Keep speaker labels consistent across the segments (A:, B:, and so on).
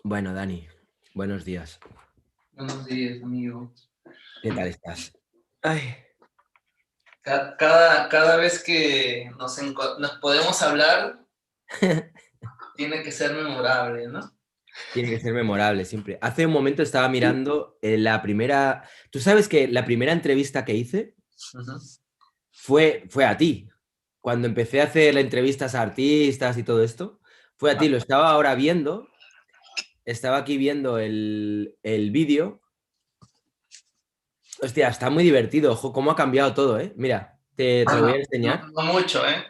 A: Bueno, Dani, buenos días.
B: Buenos días, amigo.
A: ¿Qué tal estás? Ay,
B: Cada vez que nos podemos hablar, tiene que ser memorable, ¿no?
A: tiene que ser memorable siempre. Hace un momento estaba mirando la primera. Tú sabes que la primera entrevista que hice
B: Ujú.
A: fue a ti. Cuando empecé a hacer entrevistas a artistas y todo esto, fue a ti. Lo estaba ahora viendo. Estaba aquí viendo el vídeo. Hostia, está muy divertido. Ojo, cómo ha cambiado todo, ¿eh? Mira, te lo voy a
B: No,
A: enseñar.
B: no mucho, ¿eh?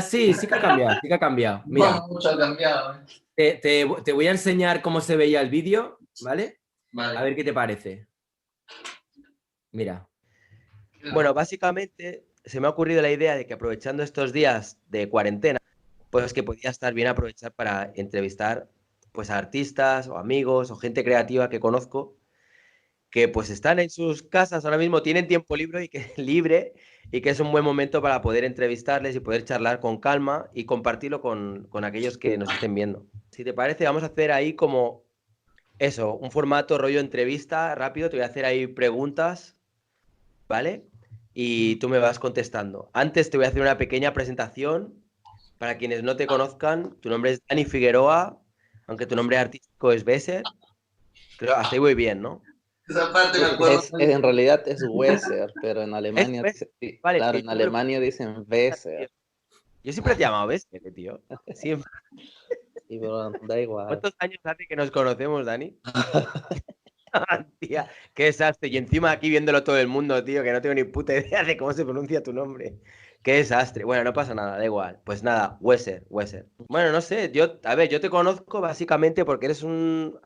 A: Sí, sí que ha cambiado, sí que ha cambiado. Mira.
B: No mucho ha cambiado, ¿eh?
A: Te voy a enseñar cómo se veía el vídeo, ¿vale? A
B: Vale.
A: ver qué te parece. Mira.
C: Bueno, básicamente se me ha ocurrido la idea de que aprovechando estos días de cuarentena, pues que podía estar bien aprovechar para entrevistar pues a artistas o amigos o gente creativa que conozco que pues están en sus casas ahora mismo, tienen tiempo libre libre y que es un buen momento para poder entrevistarles y poder charlar con calma y compartirlo con aquellos que nos estén viendo. Si te parece, vamos a hacer ahí como eso, un formato rollo entrevista rápido, te voy a hacer ahí preguntas, ¿vale? Y tú me vas contestando. Antes te voy a hacer una pequeña presentación. Para quienes no te conozcan, tu nombre es Dani Figueroa, aunque tu nombre artístico es Besser. Creo, hasta ahí voy bien, ¿no?
B: Esa parte me acuerdo muy
D: En realidad es Weser, pero en
C: Es
D: Alemania,
C: Besser.
D: sí,
C: Vale, es
D: claro,
C: que
D: en Alemania dicen Weser.
C: yo siempre te he llamado Besser, tío. Siempre.
D: Y pero da igual.
C: ¿Cuántos años hace que nos conocemos, Dani? Tía, qué desastre. Y encima aquí viéndolo todo el mundo, tío, que no tengo ni puta idea de cómo se pronuncia tu nombre. Qué desastre. Bueno, no pasa nada, da igual. Pues nada, Weser, Weser. Bueno, no sé, a ver, yo te conozco básicamente porque eres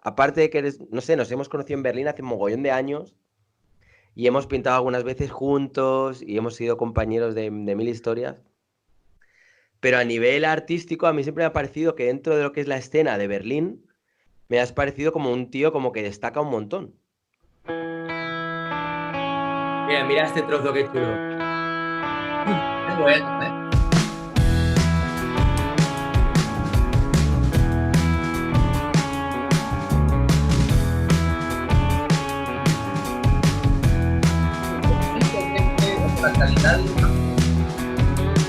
C: aparte de que eres, no sé, nos hemos conocido en Berlín hace un mogollón de años y hemos pintado algunas veces juntos y hemos sido compañeros de mil historias. Pero a nivel artístico, a mí siempre me ha parecido que dentro de lo que es la escena de Berlín, me has parecido como un tío como que destaca un montón.
A: Mira, mira este trozo qué chulo.
B: bueno, ¿eh? La calidad,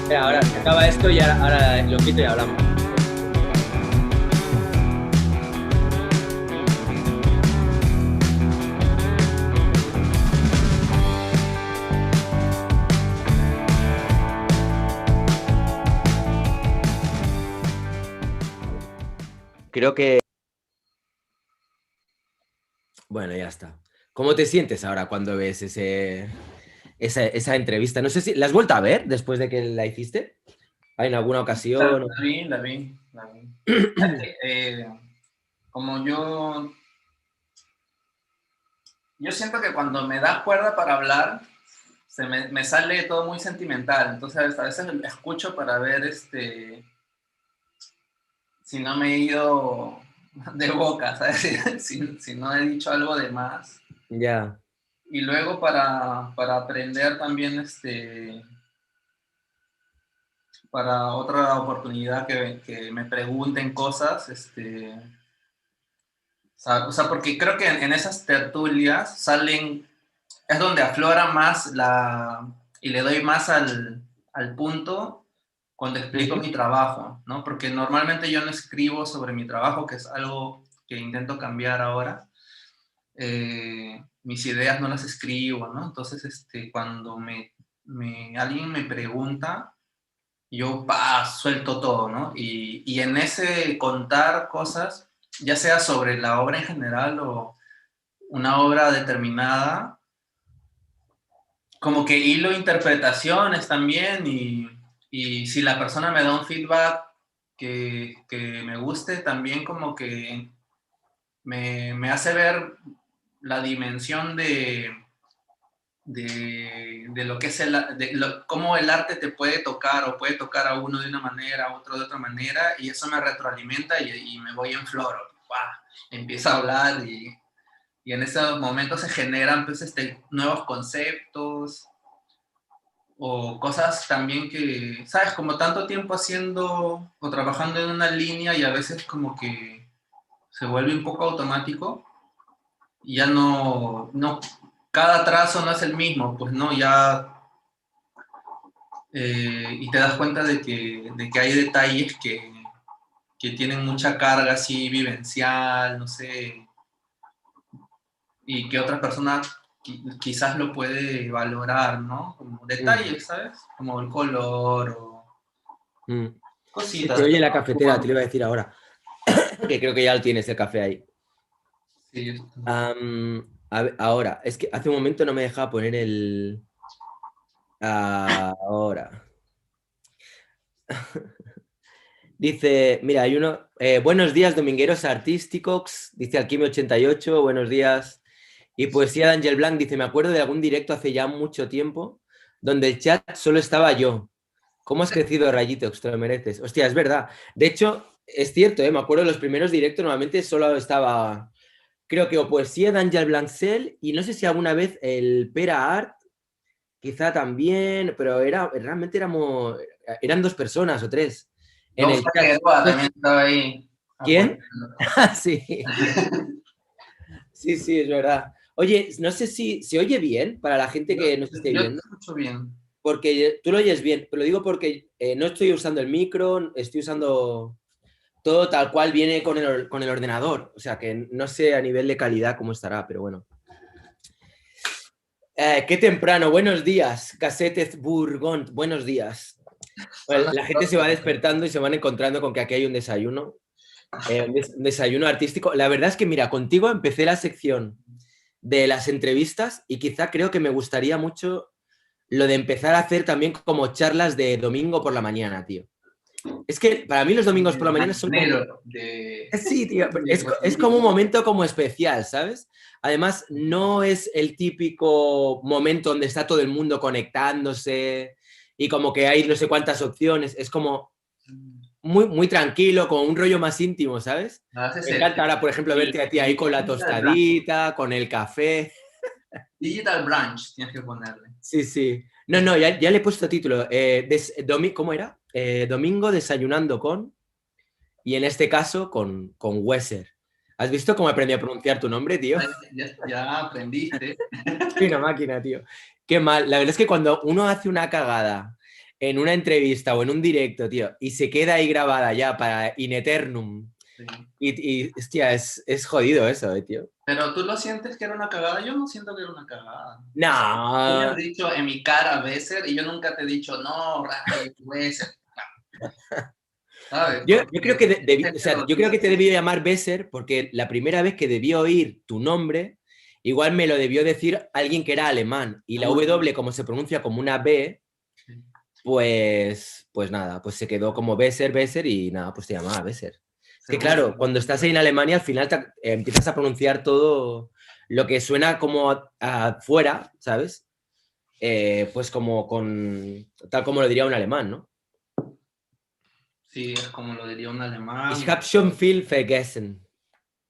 A: Mira, ahora se acaba esto y ahora lo quito y hablamos.
C: Creo que
A: Bueno, ya está. ¿Cómo te sientes ahora cuando ves esa entrevista? No sé si la has vuelto a ver después de que la hiciste. ¿Hay en alguna ocasión?
B: la vi. Eh, como yo siento que cuando me das cuerda para hablar, me sale todo muy sentimental. Entonces, a veces escucho para ver si no me he ido de boca, ¿sabes? Si no he dicho algo de más.
A: Ya.
B: Y luego para aprender también, para otra oportunidad que me pregunten cosas, o sea, porque creo que en esas tertulias es donde aflora más y le doy más al punto cuando explico mi trabajo, ¿no? Porque normalmente yo no escribo sobre mi trabajo, que es algo que intento cambiar ahora. Mis ideas no las escribo, ¿no? Entonces, cuando alguien me pregunta, yo suelto todo, ¿no? Y en ese contar cosas, ya sea sobre la obra en general o una obra determinada, como que hilo interpretaciones también y si la persona me da un feedback que me guste, también como que me hace ver la dimensión de lo que es cómo el arte te puede tocar o puede tocar a uno de una manera, a otro de otra manera, y eso me retroalimenta y me voy en floro. Empiezo a hablar y en esos momentos se generan pues, nuevos conceptos o cosas también que, ¿sabes? Como tanto tiempo haciendo o trabajando en una línea y a veces como que se vuelve un poco automático y ya no, cada trazo no es el mismo, pues no, ya, y te das cuenta de que hay detalles que tienen mucha carga así vivencial, no sé, y que otra persona quizás lo puede valorar, ¿no? Como detalles, ¿sabes? Como el color o cositas.
A: Se oye la cafetera, te lo iba a decir ahora. Que creo que ya lo tienes el café ahí.
B: Sí,
A: a ver, ahora, es que hace un momento no me dejaba poner el... Ahora. Dice, mira, hay uno... buenos días, domingueros artísticos. Dice Alquimia88, buenos días. Y Poesía de Ángel Blanc dice, me acuerdo de algún directo hace ya mucho tiempo donde el chat solo estaba yo. ¿Cómo has crecido, Rayitox? Te lo mereces. Hostia, es verdad. De hecho, es cierto, me acuerdo de los primeros directos, normalmente solo estaba, creo que o Poesía de Ángel Blancel y no sé si alguna vez el Pera Art, quizá también, pero realmente eran 2 personas o 3. En el chat.
B: También estaba ahí.
A: ¿Quién? Sí. Sí, es verdad. Oye, no sé si se oye bien para la gente que nos esté viendo.
B: Yo te escucho bien.
A: Porque tú lo oyes bien, pero lo digo porque no estoy usando el micro, estoy usando todo tal cual viene con el ordenador. O sea, que no sé a nivel de calidad cómo estará, pero bueno. Qué temprano, buenos días, Casetes Burgont, buenos días. Bueno, la gente se va despertando y se van encontrando con que aquí hay un desayuno. Un desayuno artístico. La verdad es que, mira, contigo empecé la sección de las entrevistas y quizá creo que me gustaría mucho lo de empezar a hacer también como charlas de domingo por la mañana, tío. Es que para mí los domingos por la mañana son como... Sí, tío, es como un momento como especial, ¿sabes? Además, no es el típico momento donde está todo el mundo conectándose y como que hay no sé cuántas opciones. Es como muy, muy tranquilo, con un rollo más íntimo, ¿sabes? Me encanta ahora, por ejemplo, verte a ti ahí con la tostadita, con el café.
B: Digital Brunch, tienes que ponerle.
A: Sí. No, ya le he puesto título. ¿Cómo era? Domingo desayunando con... Y en este caso, con Weser. ¿Has visto cómo aprendí a pronunciar tu nombre, tío?
B: Ya aprendiste.
A: Soy una máquina, tío. Qué mal. La verdad es que cuando uno hace una cagada en una entrevista o en un directo, tío, y se queda ahí grabada ya para in eternum,
B: Sí.
A: y hostia, es jodido eso, tío.
B: Pero tú lo sientes que era una cagada, yo no siento que era una cagada.
A: No.
B: Tú me has dicho en mi cara Besser y yo nunca te he dicho, no, Besser. ¿Sabes?
A: Yo creo que yo creo que te debió llamar Besser porque la primera vez que debió oír tu nombre, igual me lo debió decir alguien que era alemán. Y la W, como se pronuncia como una B, pues nada, pues se quedó como Besser y nada, pues te llamaba Besser. Es que claro, cuando estás ahí en Alemania, al final empiezas a pronunciar todo lo que suena como afuera, ¿sabes? Pues como tal como lo diría un alemán, ¿no?
B: Sí, es como lo diría un alemán.
A: Ich habe schon viel vergessen.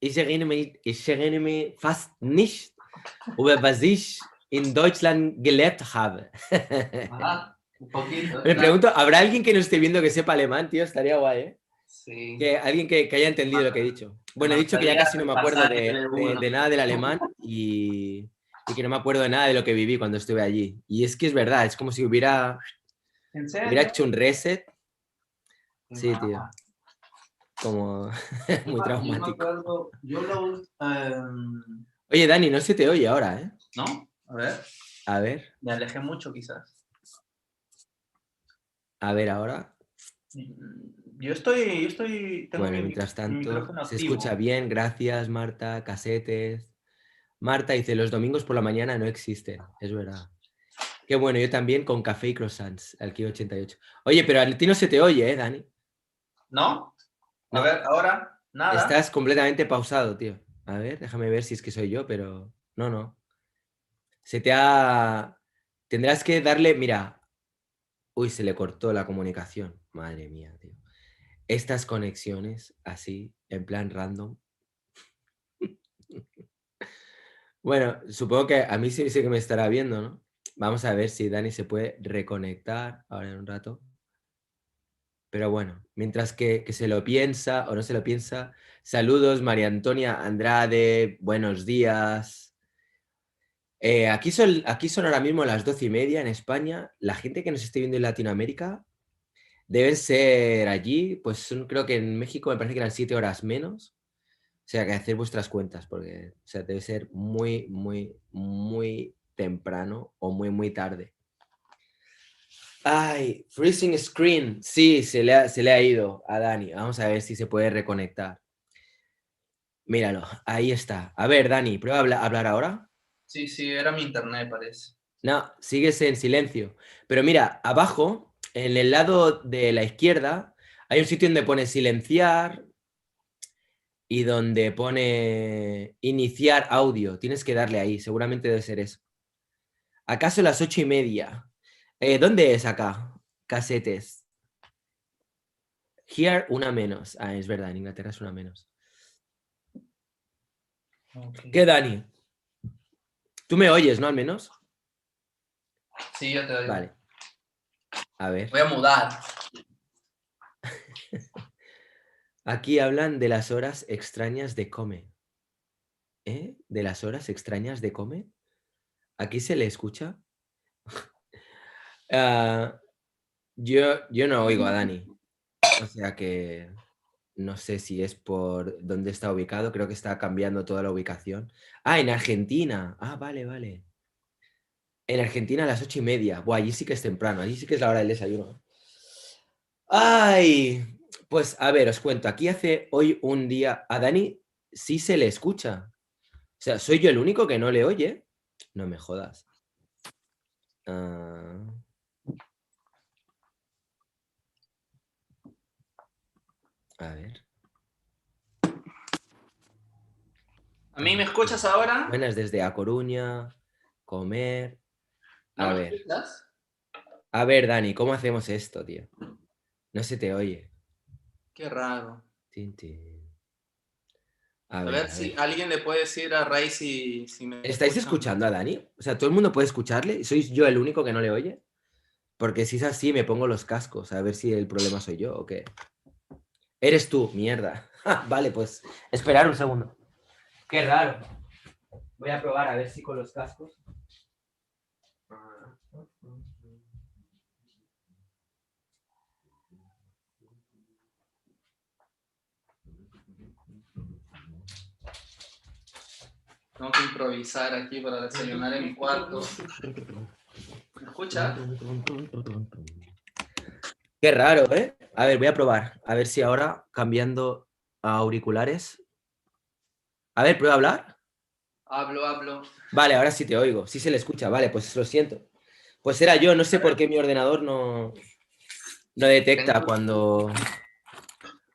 A: Ich erinnere mich fast nicht, über was ich in Deutschland gelernt habe.
B: Un poquito.
A: Me pregunto, ¿habrá alguien que nos esté viendo que sepa alemán, tío? Estaría guay, ¿eh?
B: Sí.
A: Que alguien que haya entendido lo que he dicho. Bueno, he dicho que ya casi no me acuerdo de nada del alemán y que no me acuerdo de nada de lo que viví cuando estuve allí. Y es que es verdad, es como si hubiera hecho un reset. Sí, tío. Como muy traumático. Oye, Dani, no se te oye ahora, ¿eh?
B: ¿No? A ver.
A: A ver.
B: Me alejé mucho, quizás.
A: A ver, ahora.
B: Yo estoy...
A: Bueno, mientras tanto, se escucha bien. Gracias, Marta. Casetes. Marta dice, los domingos por la mañana no existen. Es verdad. Qué bueno, yo también con café y croissants, al Kio 88. Oye, pero a ti no se te oye, ¿eh, Dani?
B: ¿No? A
A: No.
B: ver, ahora, nada.
A: Estás completamente pausado, tío. A ver, déjame ver si es que soy yo, pero no. Se te ha... Tendrás que darle... Mira. Uy, se le cortó la comunicación. Madre mía, tío. Estas conexiones así, en plan random. Bueno, supongo que a mí sí que me estará viendo, ¿no? Vamos a ver si Dani se puede reconectar ahora en un rato. Pero bueno, mientras que se lo piensa o no se lo piensa. Saludos, María Antonia Andrade, buenos días. Aquí son ahora mismo las 12:30 en España. La gente que nos esté viendo en Latinoamérica deben ser allí, pues creo que en México me parece que eran 7 horas menos. O sea, que hacer vuestras cuentas, porque o sea, debe ser muy, muy, muy temprano o muy, muy tarde. Ay, freezing screen. Sí, se le ha ido a Dani. Vamos a ver si se puede reconectar. Míralo, ahí está. A ver, Dani, prueba a hablar ahora.
B: Sí, era mi internet, parece.
A: No, sigues en silencio. Pero mira, abajo, en el lado de la izquierda, hay un sitio donde pone silenciar y donde pone iniciar audio. Tienes que darle ahí, seguramente debe ser eso. ¿Acaso las 8:30? ¿Dónde es acá? Casetes. Here, una menos. Ah, es verdad, en Inglaterra es una menos.
B: Okay.
A: ¿Qué, Dani? ¿Tú me oyes, no, al menos?
B: Sí, yo te oigo.
A: Vale. A ver.
B: Voy a mudar.
A: Aquí hablan de las horas extrañas de come. ¿Eh? ¿De las horas extrañas de come? ¿Aquí se le escucha? Yo no oigo a Dani. O sea que no sé si es por dónde está ubicado. Creo que está cambiando toda la ubicación. Ah, en Argentina. Ah, vale, vale. En Argentina a las 8:30. Buah, allí sí que es temprano. Allí sí que es la hora del desayuno. ¡Ay! Pues a ver, os cuento. Aquí hace hoy un día a Dani sí se le escucha. O sea, ¿soy yo el único que no le oye? No me jodas. A ver.
B: ¿A mí me escuchas ahora?
A: Buenas desde A Coruña. Comer.
B: ¿No
A: A
B: me
A: ver.
B: escuchas?
A: A ver, Dani, ¿cómo hacemos esto, tío? No se te oye.
B: Qué raro.
A: Tin, tin.
B: A ver si alguien le puede decir a Ray si me
A: ¿Estáis
B: escuchan.
A: escuchando a Dani? O sea, ¿todo el mundo puede escucharle? ¿Sois yo el único que no le oye? Porque si es así, me pongo los cascos, a ver si el problema soy yo o qué. Eres tú, mierda. Vale, pues esperar un segundo. Qué raro. Voy a probar a ver si con los cascos.
B: Tengo que improvisar aquí para desayunar en mi cuarto. ¿Me escuchas?
A: Qué raro, ¿eh? A ver, voy a probar. A ver si ahora, cambiando a auriculares. A ver, ¿puedo hablar?
B: Hablo.
A: Vale, ahora sí te oigo. Sí se le escucha. Vale, pues lo siento. Pues era yo. No sé por qué mi ordenador no detecta cuando...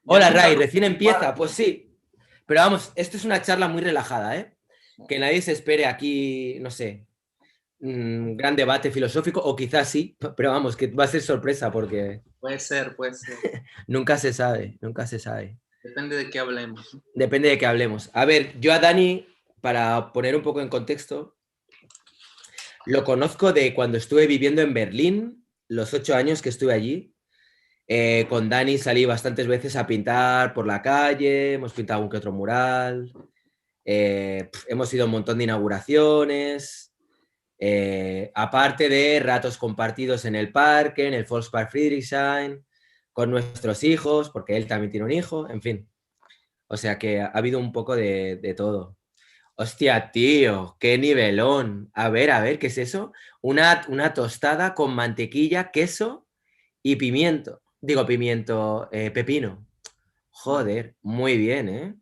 A: Hola, Ray. ¿Recién empieza? Pues sí. Pero vamos, esto es una charla muy relajada, ¿eh? Que nadie se espere aquí, no sé, gran debate filosófico, o quizás sí, pero vamos, que va a ser sorpresa porque...
B: Puede ser.
A: Nunca se sabe, nunca se sabe.
B: Depende de qué hablemos.
A: Depende de qué hablemos. A ver, yo a Dani, para poner un poco en contexto, lo conozco de cuando estuve viviendo en Berlín, los 8 años que estuve allí. Con Dani salí bastantes veces a pintar por la calle, hemos pintado un que otro mural, hemos ido a un montón de inauguraciones, aparte de ratos compartidos en el parque, en el Volkspark Friedrichshain, con nuestros hijos, porque él también tiene un hijo, en fin. O sea que ha habido un poco de todo. Hostia, tío, qué nivelón. A ver, ¿qué es eso? Una tostada con mantequilla, queso y pimiento. Digo, pepino. Joder, muy bien, ¿eh?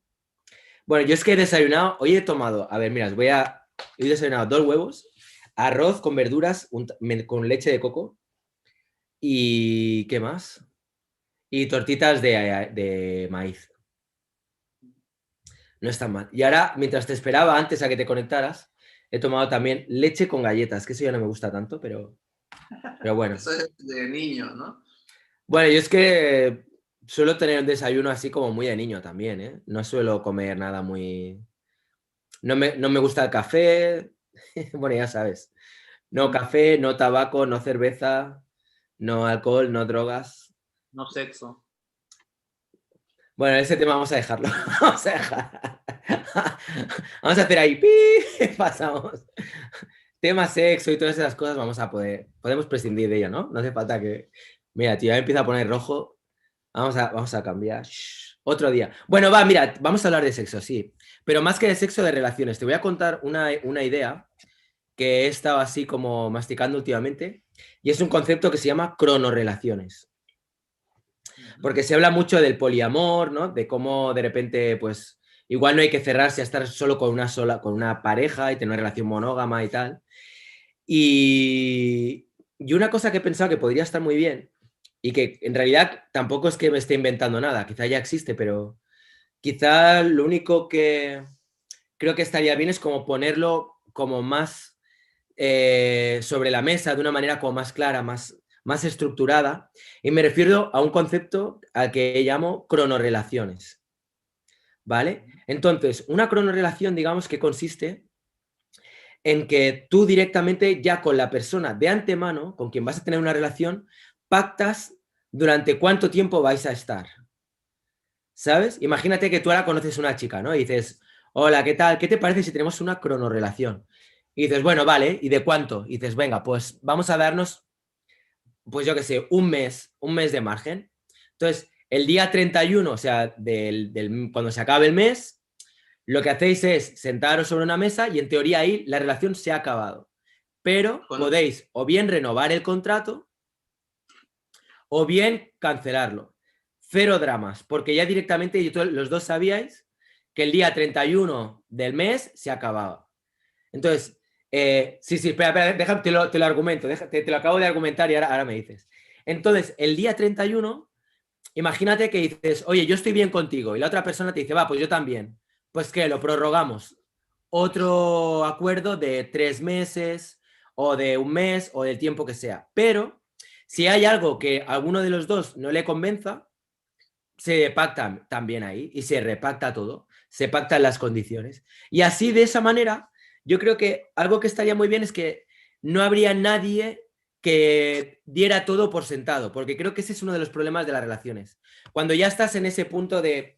A: Bueno, yo es que he desayunado, hoy he tomado, a ver, mira, he desayunado 2 huevos, arroz con verduras, con leche de coco y ¿qué más? Y tortitas de maíz. No está mal. Y ahora, mientras te esperaba antes a que te conectaras, he tomado también leche con galletas, que eso ya no me gusta tanto, pero bueno.
B: Eso es de niño, ¿no?
A: Bueno, yo es que suelo tener un desayuno así como muy de niño también, ¿eh? No suelo comer nada muy... No me gusta el café, bueno, ya sabes. No café, no tabaco, no cerveza, no alcohol, no drogas.
B: no sexo.
A: Bueno, ese tema vamos a dejarlo. Vamos a dejar. Vamos a hacer ahí, ¡pi! Pasamos. Tema sexo y todas esas cosas podemos prescindir de ello, ¿no? No hace falta que... Mira, tío, ya empieza a poner rojo. Vamos a cambiar. Shh, otro día. Bueno, va, mira, vamos a hablar de sexo, sí. Pero más que de sexo, de relaciones. Te voy a contar una idea que he estado así como masticando últimamente. Y es un concepto que se llama cronorrelaciones. Porque se habla mucho del poliamor, ¿no? De cómo de repente, pues, igual no hay que cerrarse a estar solo con una pareja y tener una relación monógama y tal. Y una cosa que he pensado que podría estar muy bien, y que en realidad tampoco es que me esté inventando nada, quizá ya existe, pero quizá lo único que creo que estaría bien es como ponerlo como más sobre la mesa, de una manera como más clara, más estructurada, y me refiero a un concepto al que llamo cronorrelaciones, ¿vale? Entonces, una cronorrelación, digamos que consiste en que tú directamente ya con la persona de antemano, con quien vas a tener una relación, pactas durante cuánto tiempo vais a estar, ¿sabes? Imagínate que tú ahora conoces a una chica, ¿no? Y dices, hola, ¿qué tal? ¿Qué te parece si tenemos una cronorrelación? Y dices, bueno, vale, ¿y de cuánto? Y dices, venga, pues vamos a darnos, pues yo qué sé, un mes de margen. Entonces, el día 31, o sea, cuando se acabe el mes, lo que hacéis es sentaros sobre una mesa y en teoría ahí la relación se ha acabado. Pero podéis o bien renovar el contrato o bien cancelarlo. Cero dramas, porque ya directamente los dos sabíais que el día 31 del mes se acababa. Entonces, sí, espera, déjame, te lo argumento, te lo acabo de argumentar y ahora me dices. Entonces, el día 31, imagínate que dices, oye, yo estoy bien contigo, y la otra persona te dice, va, pues yo también. Pues que lo prorrogamos. Otro acuerdo de 3 meses, o de un mes, o del tiempo que sea. Pero, si hay algo que a alguno de los dos no le convenza, se pacta también ahí y se repacta todo, se pactan las condiciones. Y así, de esa manera, yo creo que algo que estaría muy bien es que no habría nadie que diera todo por sentado, porque creo que ese es uno de los problemas de las relaciones. Cuando ya estás en ese punto de...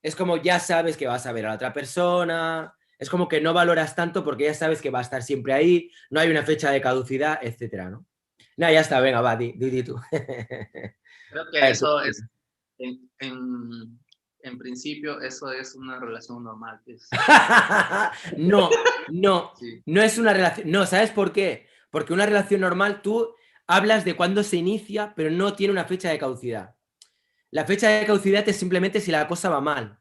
A: Es como ya sabes que vas a ver a la otra persona, es como que no valoras tanto porque ya sabes que va a estar siempre ahí, no hay una fecha de caducidad, etcétera, ¿no? No, ya está, venga, va, di tú.
B: Creo que eso es, en principio, eso es una relación normal.
A: No,
B: Sí.
A: no es una relación. No, ¿sabes por qué? Porque una relación normal tú hablas de cuándo se inicia, pero no tiene una fecha de caducidad. La fecha de caducidad es simplemente si la cosa va mal,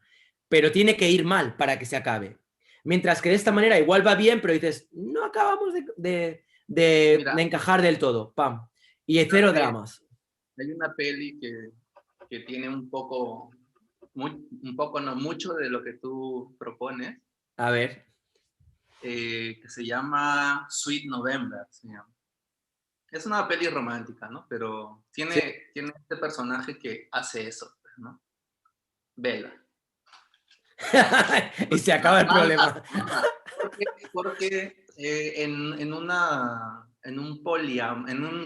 A: pero tiene que ir mal para que se acabe. Mientras que de esta manera igual va bien, pero dices, no acabamos de encajar del todo, pam. Y hay cero dramas.
B: Hay una peli que tiene un poco, no mucho de lo que tú propones.
A: A ver.
B: Que se llama Sweet November. Se llama. Es una peli romántica, ¿no? Pero tiene este personaje que hace eso, ¿no? Vela.
A: Y se acaba el problema.
B: Porque en un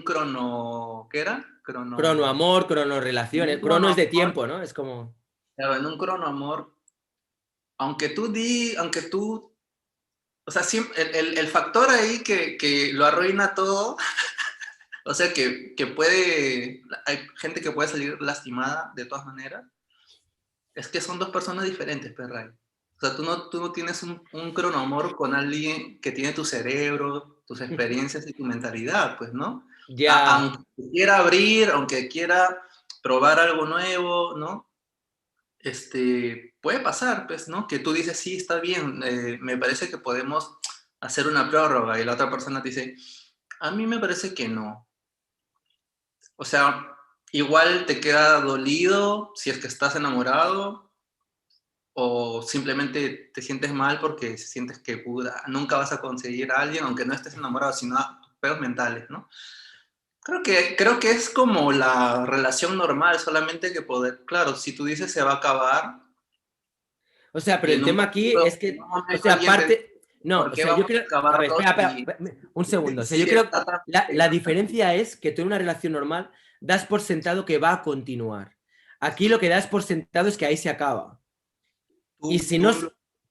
B: crono, ¿qué era?
A: Cronoamor, cronorrelaciones. Crono es de tiempo, ¿no? Es como...
B: Claro, en un cronoamor, aunque tú, o sea, siempre, el factor ahí que lo arruina todo, o sea, que hay gente que puede salir lastimada de todas maneras, es que son dos personas diferentes, Perray. O sea, tú no tienes un cronoamor con alguien que tiene tu cerebro, tus experiencias y tu mentalidad, pues, ¿no?
A: Ya.
B: Aunque quiera abrir, aunque quiera probar algo nuevo, ¿no? Puede pasar, pues, ¿no? Que tú dices, sí, está bien, me parece que podemos hacer una prórroga y la otra persona te dice, a mí me parece que no. O sea, igual te queda dolido si es que estás enamorado o simplemente te sientes mal porque sientes que nunca vas a conseguir a alguien, aunque no estés enamorado, sino a pedos mentales, ¿no? Creo que es como la relación normal, solamente que claro, si tú dices se va a acabar.
A: O sea, pero el tema aquí es que, o sea, aparte... No, o sea, yo creo... A ver, espera, un segundo. O sea, yo creo que la diferencia es que tú en una relación normal das por sentado que va a continuar. Aquí lo que das por sentado es que ahí se acaba. Y si no...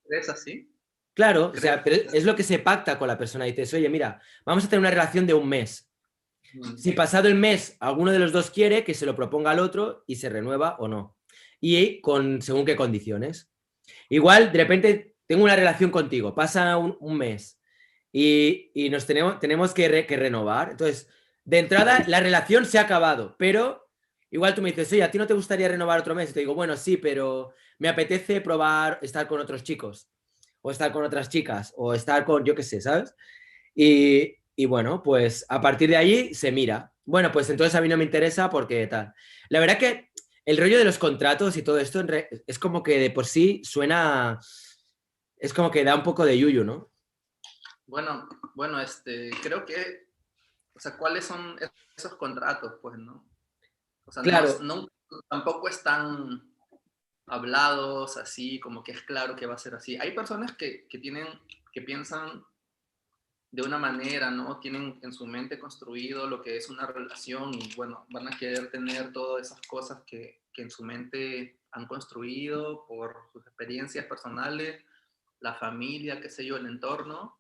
B: ¿Crees así?
A: Claro, o sea, pero es lo que se pacta con la persona. Dices, oye, mira, vamos a tener una relación de un mes. Si pasado el mes alguno de los dos quiere, que se lo proponga al otro y se renueva o no. Y según qué condiciones. Igual, de repente, tengo una relación contigo, pasa un mes y nos tenemos que renovar. Entonces, de entrada, la relación se ha acabado, pero igual tú me dices, oye, ¿a ti no te gustaría renovar otro mes? Y te digo, bueno, sí, pero me apetece probar estar con otros chicos, o estar con otras chicas, o estar con, yo qué sé, ¿sabes? Y bueno, pues a partir de allí se mira. Bueno, pues entonces a mí no me interesa porque tal. La verdad que el rollo de los contratos y todo esto es como que de por sí suena, es como que da un poco de yuyu, ¿no?
B: Bueno, creo que, o sea, ¿cuáles son esos contratos? Pues, ¿no? O sea,
A: Claro.
B: tampoco están hablados así, como que es claro que va a ser así. Hay personas que piensan de una manera, ¿no? Tienen en su mente construido lo que es una relación y, bueno, van a querer tener todas esas cosas que en su mente han construido por sus experiencias personales, la familia, qué sé yo, el entorno,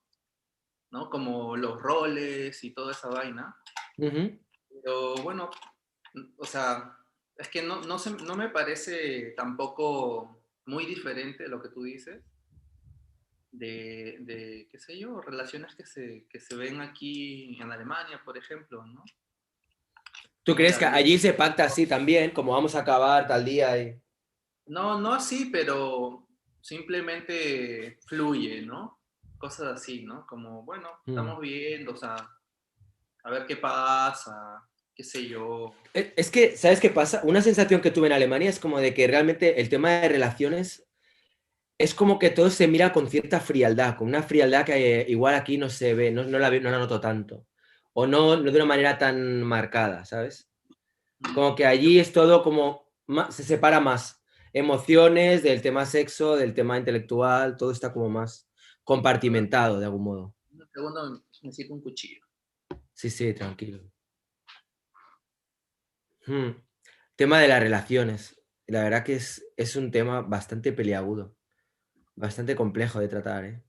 B: ¿no? Como los roles y toda esa vaina. Pero bueno, o sea, es que no me parece tampoco muy diferente lo que tú dices qué sé yo, relaciones que se ven aquí en Alemania, por ejemplo, ¿no?
A: ¿Tú crees que allí se pacta así también, como vamos a acabar tal día?
B: No así, pero simplemente fluye, ¿no? Cosas así, ¿no? Como, bueno, estamos viendo, o sea, a ver qué pasa, qué sé yo.
A: Es que, ¿sabes qué pasa? Una sensación que tuve en Alemania es como de que realmente el tema de relaciones es como que todo se mira con cierta frialdad, con una frialdad que igual aquí no se ve, no la noto tanto. O no de una manera tan marcada, ¿sabes? Como que allí es todo como, se separa más. Emociones, del tema sexo, del tema intelectual, todo está como más compartimentado de algún modo.
B: Un segundo, necesito un cuchillo.
A: Sí, tranquilo. Tema de las relaciones. La verdad que es un tema bastante peliagudo, bastante complejo de tratar, ¿eh?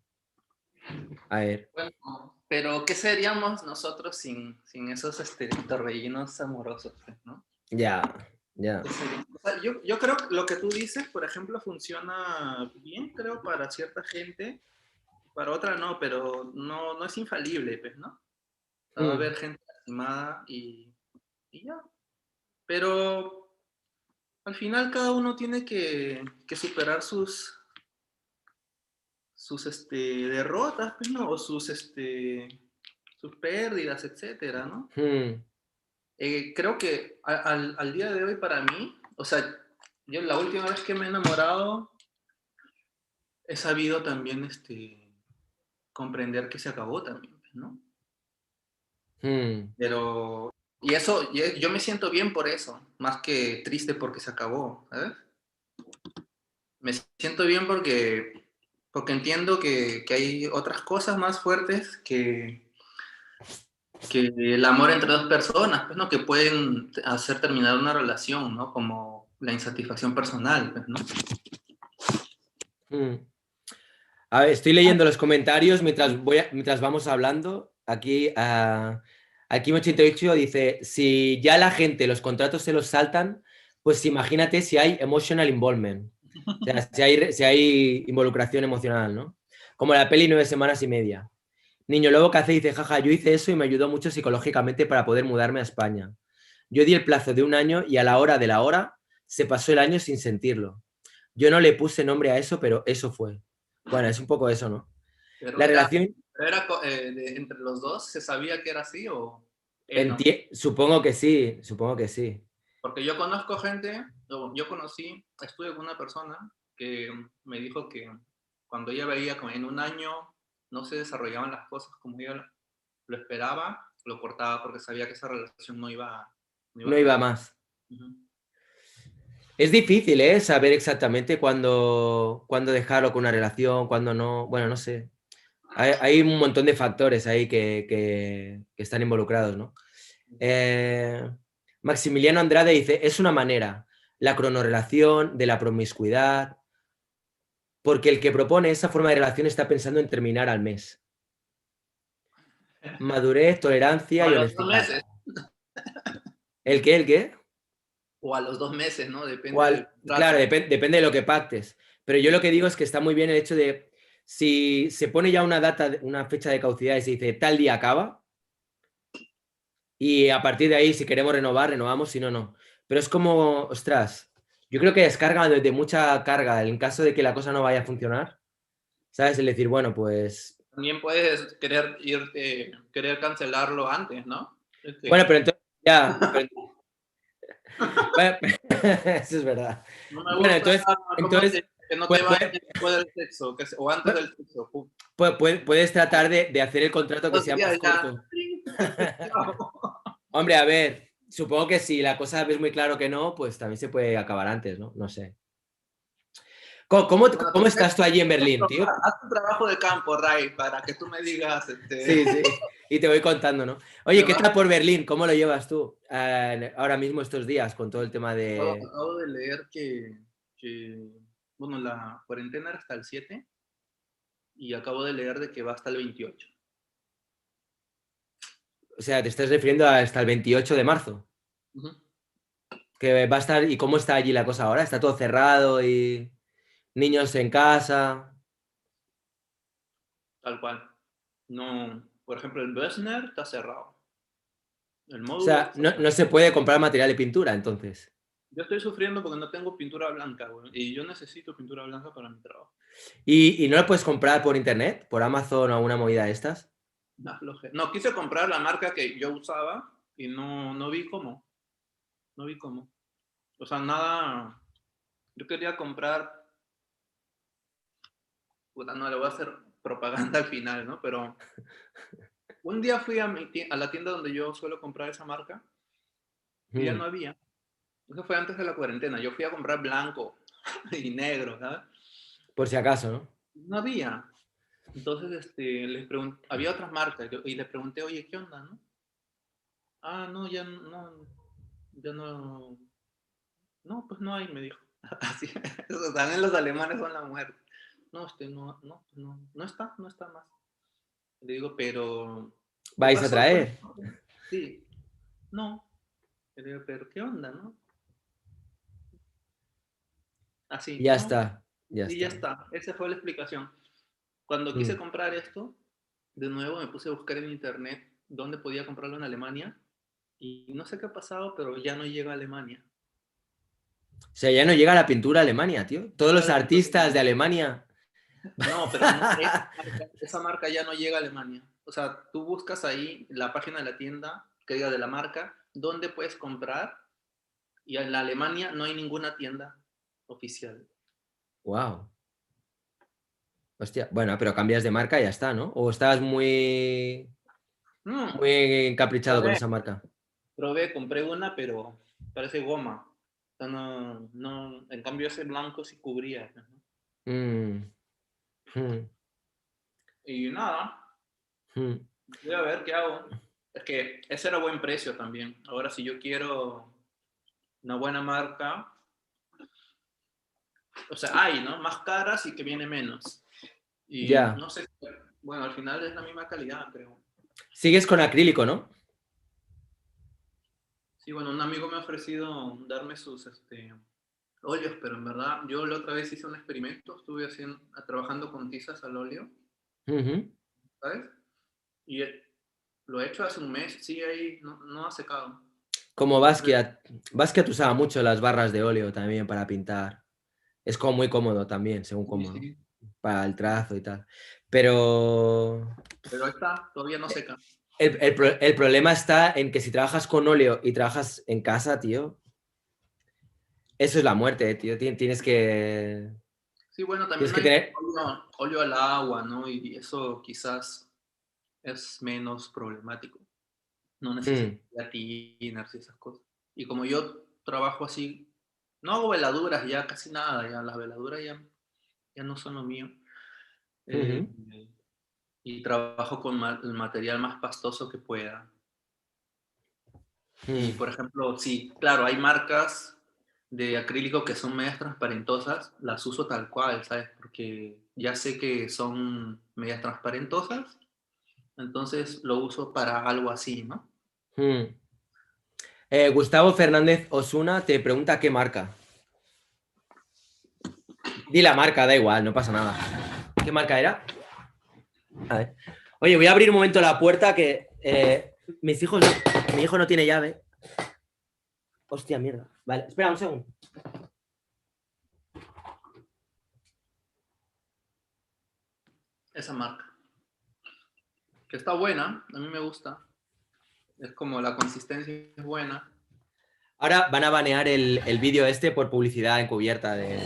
A: A ver.
B: Bueno, pero ¿qué seríamos nosotros sin esos torbellinos amorosos, ¿no?
A: Ya.
B: O sea, yo creo que lo que tú dices, por ejemplo, funciona bien, creo, para cierta gente, para otra no, pero no es infalible, pues, ¿no? O sea, va a haber gente lastimada y ya. Pero al final cada uno tiene que superar sus derrotas, pues, ¿no? O sus pérdidas, etcétera, ¿no? Creo que al día de hoy para mí, o sea, yo la última vez que me he enamorado he sabido también comprender que se acabó también, ¿no? Pero, y eso, yo me siento bien por eso, más que triste porque se acabó, ¿sabes? Me siento bien porque entiendo que hay otras cosas más fuertes que el amor entre dos personas, pues, ¿no? Que pueden hacer terminar una relación, ¿no? Como la insatisfacción personal, pues, ¿no?
A: A ver, estoy leyendo los comentarios mientras vamos hablando. Aquí, aquí 88 dice, si ya la gente los contratos se los saltan, pues imagínate si hay emotional involvement. O sea, si hay involucración emocional, ¿no? Como la peli 9 semanas y media. Niño Lobo que hace dice, jaja, yo hice eso y me ayudó mucho psicológicamente para poder mudarme a España. Yo di el plazo de un año y a la hora de la hora se pasó el año sin sentirlo. Yo no le puse nombre a eso, pero eso fue. Bueno, es un poco eso, ¿no?
B: Pero
A: La relación...
B: entre los dos, ¿se sabía que era así o él no?
A: Supongo que sí.
B: Porque yo conozco gente, yo conocí, estuve con una persona que me dijo que cuando ella veía que en un año no se desarrollaban las cosas como ella lo esperaba, lo cortaba porque sabía que esa relación no iba
A: más. Es difícil, ¿eh? Saber exactamente cuándo dejarlo con una relación, cuándo no. Bueno, no sé. Hay un montón de factores ahí que están involucrados, ¿no? Maximiliano Andrade dice, es una manera, la cronorrelación de la promiscuidad, porque el que propone esa forma de relación está pensando en terminar al mes. Madurez, tolerancia
B: O a
A: y
B: los 2
A: honestidad.
B: meses.
A: ¿El qué? ¿El qué?
B: O a los 2 meses, ¿no? Depende del
A: Claro,
B: contrato.
A: depende de lo que pactes. Pero yo lo que digo es que está muy bien el hecho de, si se pone ya una data, una fecha de caducidad y se dice tal día acaba, y a partir de ahí, si queremos renovar, renovamos, si no, no. Pero es como, ostras, yo creo que descarga de mucha carga en caso de que la cosa no vaya a funcionar. ¿Sabes? El decir, bueno, pues...
B: También puedes querer cancelarlo antes, ¿no?
A: Bueno, pero entonces ya... bueno, eso es verdad.
B: No me
A: Bueno,
B: gusta
A: entonces
B: que no te
A: puede-
B: vayas
A: puede-
B: después del sexo, o antes del sexo. Pum.
A: puedes tratar de hacer el contrato que
B: 2
A: sea
B: días
A: más
B: ya.
A: corto. Hombre, a ver, supongo que si la cosa ves muy claro que no, pues también se puede acabar antes, ¿no? No sé.
B: Bueno,
A: ¿Cómo estás tú allí en Berlín, tío?
B: haz tu trabajo de campo, Ray, para que tú me digas,
A: Sí, sí. Y te voy contando, ¿no? Oye,
B: me
A: ¿qué
B: vas-
A: tal por Berlín? ¿Cómo lo llevas tú ahora mismo estos días con todo el tema de...
B: acabo de leer bueno, la cuarentena era hasta el 7 y acabo de leer de que va hasta el 28.
A: O sea, te estás refiriendo hasta el 28 de marzo,
B: Ujú.
A: que va a estar... ¿Y cómo está allí la cosa ahora? ¿Está todo cerrado y niños en casa?
B: Tal cual. No, por ejemplo, el Bössner está cerrado. El
A: O
B: módulo
A: sea,
B: está
A: no,
B: cerrado.
A: no se puede comprar material de pintura, entonces.
B: Yo estoy sufriendo porque no tengo pintura blanca, güey, y yo necesito pintura blanca para mi trabajo.
A: ¿Y no lo puedes comprar por internet? ¿Por Amazon o alguna movida de estas?
B: No, quise comprar la marca que yo usaba y no vi cómo. No vi cómo. O sea, nada. Yo quería comprar. Puta, no le voy a hacer propaganda al final, ¿no? Pero un día fui a la tienda donde yo suelo comprar esa marca y ya no
A: Mm,
B: había. Eso fue antes de la cuarentena. Yo fui a comprar blanco y negro, ¿sabes?
A: por si acaso, ¿no?
B: No había. Entonces, les pregunté, había otras marcas y les pregunté, oye, ¿qué onda, no? Ah, no, ya no, no, pues no hay, me dijo. Así, también los alemanes son la muerte. No, no está más. Le digo, pero, ¿qué
A: ¿Vais a
B: pasó con
A: traer?
B: esto? Sí, no. Le digo, pero, ¿qué onda, no? Así,
A: Ya
B: no.
A: está, ya
B: Y ya
A: está.
B: está. Esa fue la explicación. Cuando quise
A: Mm.
B: comprar esto, de nuevo me puse a buscar en internet dónde podía comprarlo en Alemania y no sé qué ha pasado, pero ya no llega a Alemania.
A: O sea, ya no llega la pintura a Alemania, tío. Todos
B: Llega
A: los
B: la pintura a
A: artistas de
B: Alemania.
A: Alemania.
B: No, pero no, esa marca ya no llega a Alemania. O sea, tú buscas ahí la página de la tienda, que diga de la marca, dónde puedes comprar y en la Alemania no hay ninguna tienda oficial.
A: Wow. Hostia, bueno, pero cambias de marca y ya está, ¿no? O estás muy,
B: Mm,
A: muy encaprichado con
B: probé,
A: esa marca.
B: compré una, pero parece goma. O sea, en cambio ese blanco sí cubría, ¿no?
A: Mm, mm,
B: Y nada,
A: mm.
B: voy a ver qué hago. Es que ese era buen precio también. Ahora, si yo quiero una buena marca, o sea, hay, ¿no? Más caras y que viene menos. Y
A: Ya.
B: no sé, bueno, al final es la misma calidad, creo.
A: Sigues con acrílico, ¿no?
B: Sí, bueno, un amigo me ha ofrecido darme sus óleos, pero en verdad yo la otra vez hice un experimento, trabajando con tizas al óleo,
A: Ujú.
B: ¿sabes? Y lo he hecho hace un mes, sí, ahí no ha secado.
A: Como
B: Entonces,
A: Basquiat. Basquiat usaba mucho las barras de óleo también para pintar. Es como muy cómodo también, según
B: sí,
A: cómo, ¿no?
B: sí,
A: Para el trazo y tal. Pero
B: pero ahí está, todavía no seca.
A: el problema está en que si trabajas con óleo y trabajas en casa, tío, eso es la muerte, tío.
B: Sí, bueno,
A: Tienes
B: también
A: que
B: hay
A: tener...
B: óleo al agua, ¿no? Y eso quizás es menos problemático. No
A: Mm,
B: necesitas tiners y esas cosas. Y como yo trabajo así, no hago veladuras ya, casi nada, ya las veladuras ya no son lo mío. Eh,
A: ujú.
B: y trabajo con el material más pastoso que pueda. Y, por ejemplo, sí, claro, hay marcas de acrílico que son medias transparentosas, las uso tal cual, ¿sabes? Porque ya sé que son medias transparentosas, entonces lo uso para algo así, ¿no?
A: Gustavo Fernández Osuna te pregunta qué marca. Di la marca, da igual, no pasa nada. ¿Qué marca era? A ver. Oye, voy a abrir un momento la puerta que mi hijo no tiene llave. Hostia, mierda. Vale, espera un segundo.
B: Esa marca. Que está buena, a mí me gusta. Es como la consistencia es buena.
A: Ahora van a banear el vídeo este por publicidad encubierta de...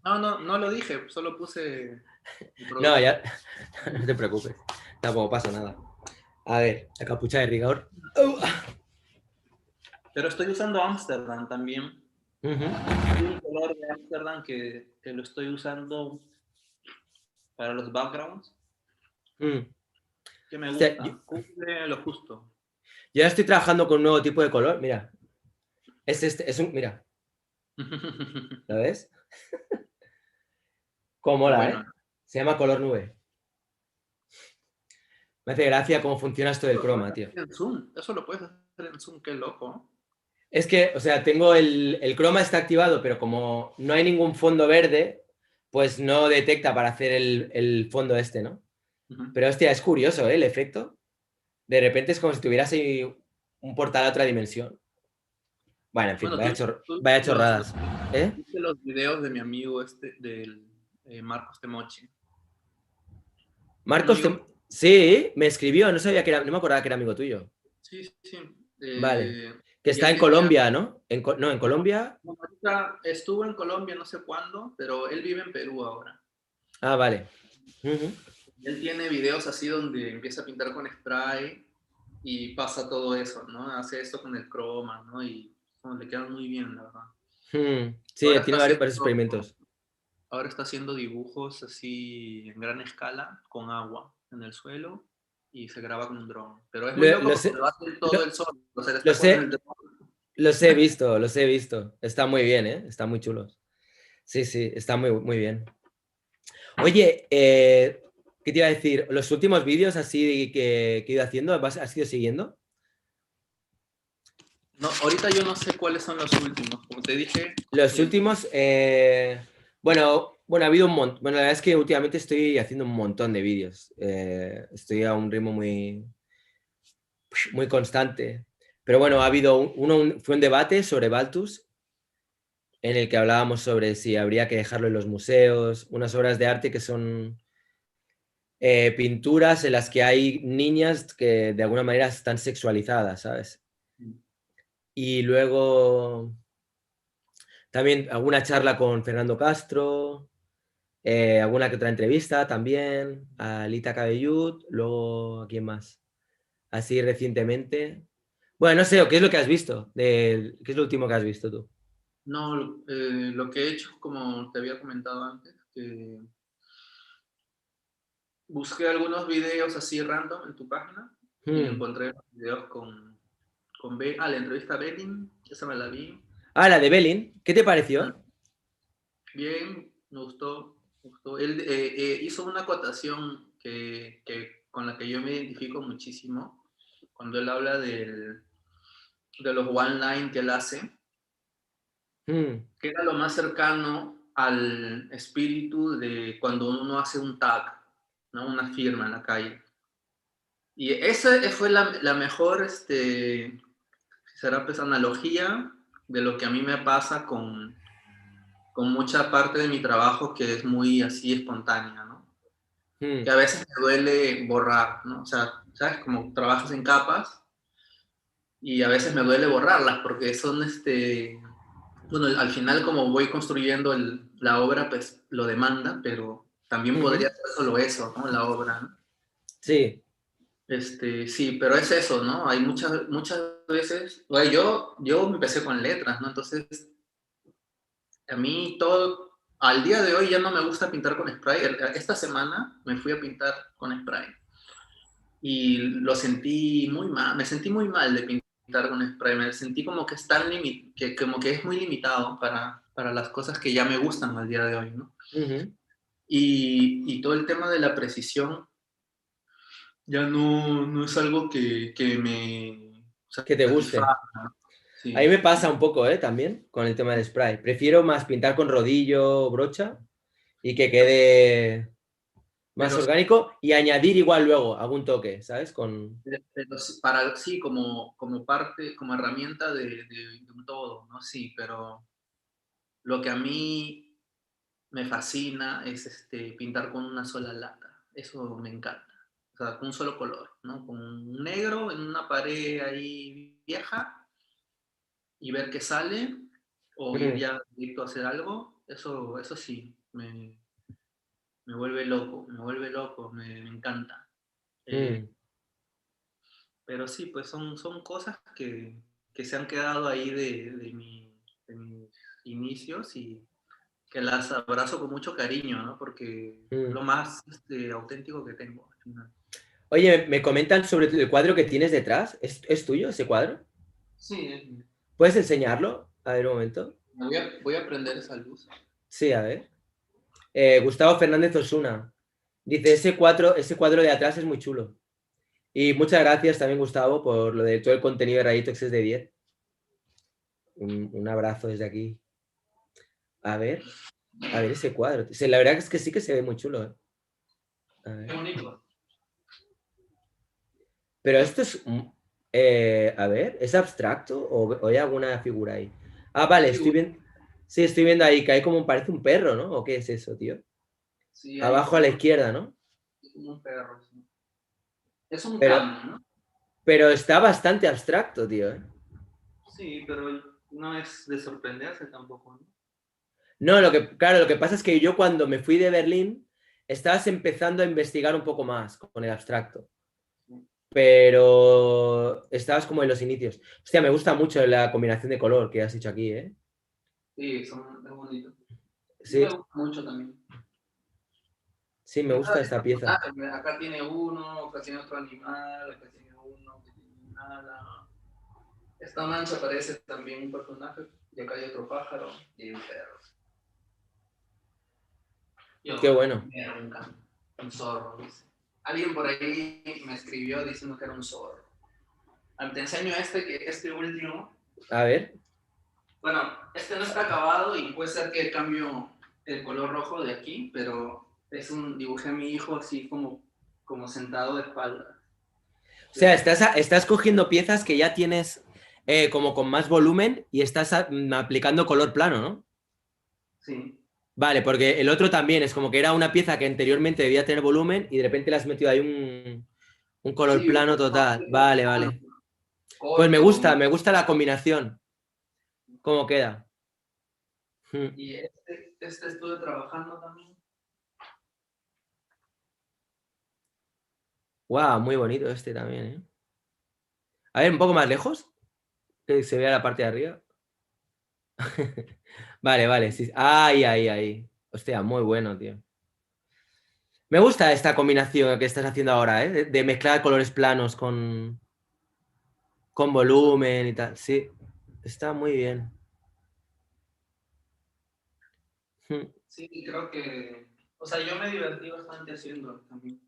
B: No lo dije, solo puse...
A: No, ya... No te preocupes. Tampoco pasa nada. A ver, la capucha de rigor.
B: Pero estoy usando Amsterdam también. Hay un color de Amsterdam que lo estoy usando para los backgrounds. Que me gusta. Cumple lo justo.
A: Yo ya estoy trabajando con un nuevo tipo de color. Mira. Es un... Mira. ¿Lo ves? Cómo mola, bueno. Se llama color nube. Me hace gracia cómo funciona esto del croma, tío.
B: En Zoom. Eso lo puedes hacer en Zoom, qué loco.
A: Es que, o sea, tengo el croma está activado, pero como no hay ningún fondo verde, pues no detecta para hacer el fondo este, ¿no? Pero hostia, es curioso, ¿eh? El efecto. De repente es como si tuvieras ahí un portal a otra dimensión. Bueno, en fin, vaya chorradas.
B: ¿Viste los videos de mi amigo del Marcos Temochi?
A: Marcos sí, me escribió, no sabía que era, no me acordaba que era amigo tuyo.
B: Sí.
A: Vale. Que está en Colombia, ¿no? En Colombia.
B: Ahorita estuvo en Colombia no sé cuándo, pero él vive en Perú ahora.
A: Ah, vale.
B: Él tiene videos así donde empieza a pintar con spray y pasa todo eso, ¿no? Hace esto con el croma, ¿no? Y le quedan muy bien, la verdad.
A: Sí, tiene varios experimentos.
B: Ahora está haciendo dibujos así en gran escala, con agua en el suelo, y se graba con un dron. Pero es muy loco porque lo hace todo el sol. O sea,
A: los he visto. Está muy bien, ¿eh? Está muy chulo. Sí, está muy, muy bien. Oye, ¿qué te iba a decir? ¿Los últimos vídeos así que he ido haciendo, has ido siguiendo?
B: No, ahorita yo no sé cuáles son los últimos, como te dije.
A: Los últimos, bueno, ha habido un montón. Bueno, la verdad es que últimamente estoy haciendo un montón de vídeos. Estoy a un ritmo muy constante. Pero bueno, ha habido fue un debate sobre Balthus, en el que hablábamos sobre si habría que dejarlo en los museos, unas obras de arte que son pinturas en las que hay niñas que de alguna manera están sexualizadas, ¿sabes? Y luego también alguna charla con Fernando Castro, alguna que otra entrevista también, a Lita Cabellut, luego ¿a quién más? Así recientemente. Bueno, no sé, ¿qué es lo que has visto? ¿Qué es lo último que has visto tú?
B: No, lo que he hecho, como te había comentado antes, que busqué algunos videos así random en tu página y encontré videos con la entrevista a Belin, esa me la vi.
A: Ah, la de Belin, ¿qué te pareció?
B: Bien, me gustó. Él hizo una acotación con la que yo me identifico muchísimo cuando él habla de los one-line que él hace, que era lo más cercano al espíritu de cuando uno hace un tag, ¿no? Una firma en la calle. Y esa fue la mejor, será pues analogía de lo que a mí me pasa con mucha parte de mi trabajo que es muy así espontánea, ¿no? Que a veces me duele borrar, ¿no? O sea, ¿sabes? Como trabajas en capas y a veces me duele borrarlas porque son, bueno, al final como voy construyendo la obra, pues lo demanda, pero también podría ser solo eso, ¿no? La obra, ¿no?
A: Sí.
B: Sí, pero es eso, ¿no? Hay muchas veces, bueno, yo empecé con letras, ¿no? Entonces, a mí al día de hoy ya no me gusta pintar con spray. Esta semana me fui a pintar con spray y lo sentí muy mal, me sentí muy mal de pintar pintar con spray. Me sentí como que como que es muy limitado para las cosas que ya me gustan al día de hoy, ¿no? Y todo el tema de la precisión ya no es algo que me
A: Que te guste.
B: satisfaga. Sí.
A: A mí me pasa un poco, también, con el tema del spray. Prefiero más pintar con rodillo o brocha y que quede más orgánico y añadir igual luego algún toque, ¿sabes?
B: Sí, como parte, como herramienta de un todo, ¿no? Sí, pero lo que a mí me fascina es pintar con una sola lata. Eso me encanta. O sea, con un solo color, ¿no? Con un negro en una pared ahí vieja y ver qué sale, o ir ya directo a hacer algo, eso sí, me vuelve loco, me encanta. Pero sí, pues son cosas que se han quedado ahí de mis inicios y que las abrazo con mucho cariño, ¿no? Porque es lo más auténtico que tengo al final.
A: Oye, me comentan sobre el cuadro que tienes detrás. ¿Es tuyo ese cuadro?
B: Sí.
A: ¿Puedes enseñarlo? A ver, un momento.
B: Voy a prender esa luz.
A: Sí, a ver. Gustavo Fernández Osuna. Dice, ese cuadro de atrás es muy chulo. Y muchas gracias también, Gustavo, por lo de todo el contenido de Rayitox es de 10. Un abrazo desde aquí. A ver ese cuadro. La verdad es que sí que se ve muy chulo. A ver.
B: Qué bonito.
A: Pero esto es... a ver, ¿es abstracto o hay alguna figura ahí? Ah, vale, estoy viendo... Sí, estoy viendo ahí que hay como parece un perro, ¿no? ¿O qué es eso, tío?
B: Sí,
A: Abajo a la izquierda, ¿no?
B: Es como un perro. Sí. Es un
A: Pero,
B: cambio, ¿no?
A: pero está bastante abstracto, tío.
B: Sí, pero no es de sorprenderse tampoco, ¿no?
A: No, claro, lo que pasa es que yo cuando me fui de Berlín estabas empezando a investigar un poco más con el abstracto. Pero estabas como en los inicios. Hostia, me gusta mucho la combinación de color que has hecho aquí, ¿eh?
B: Sí, es bonito.
A: Sí,
B: Me gusta mucho también.
A: sí, me gusta esta pieza.
B: Acá tiene uno, acá tiene otro animal, acá tiene uno que tiene nada. Esta mancha parece también un personaje, y acá hay otro pájaro y un perro.
A: Qué bueno.
B: Un zorro, dice. Alguien por ahí me escribió diciendo que era un zorro. Te enseño este último.
A: A ver.
B: Bueno, este no está acabado y puede ser que cambio el color rojo de aquí, pero dibujé a mi hijo así como sentado de espalda.
A: O sea, estás cogiendo piezas que ya tienes como con más volumen y estás aplicando color plano, ¿no?
B: Sí.
A: Vale, porque el otro también es como que era una pieza que anteriormente debía tener volumen y de repente le has metido ahí un color plano total. Vale, vale. Pues me gusta la combinación. ¿Cómo queda?
B: Y este estuve trabajando también.
A: Wow, muy bonito este también, ¿eh? A ver, un poco más lejos, que se vea la parte de arriba. Vale, sí. Ahí. Hostia, muy bueno, tío. Me gusta esta combinación que estás haciendo ahora, ¿eh? De mezclar colores planos con volumen y tal. Sí, está muy bien.
B: Sí, creo que... O sea, yo me divertí bastante haciéndolo también.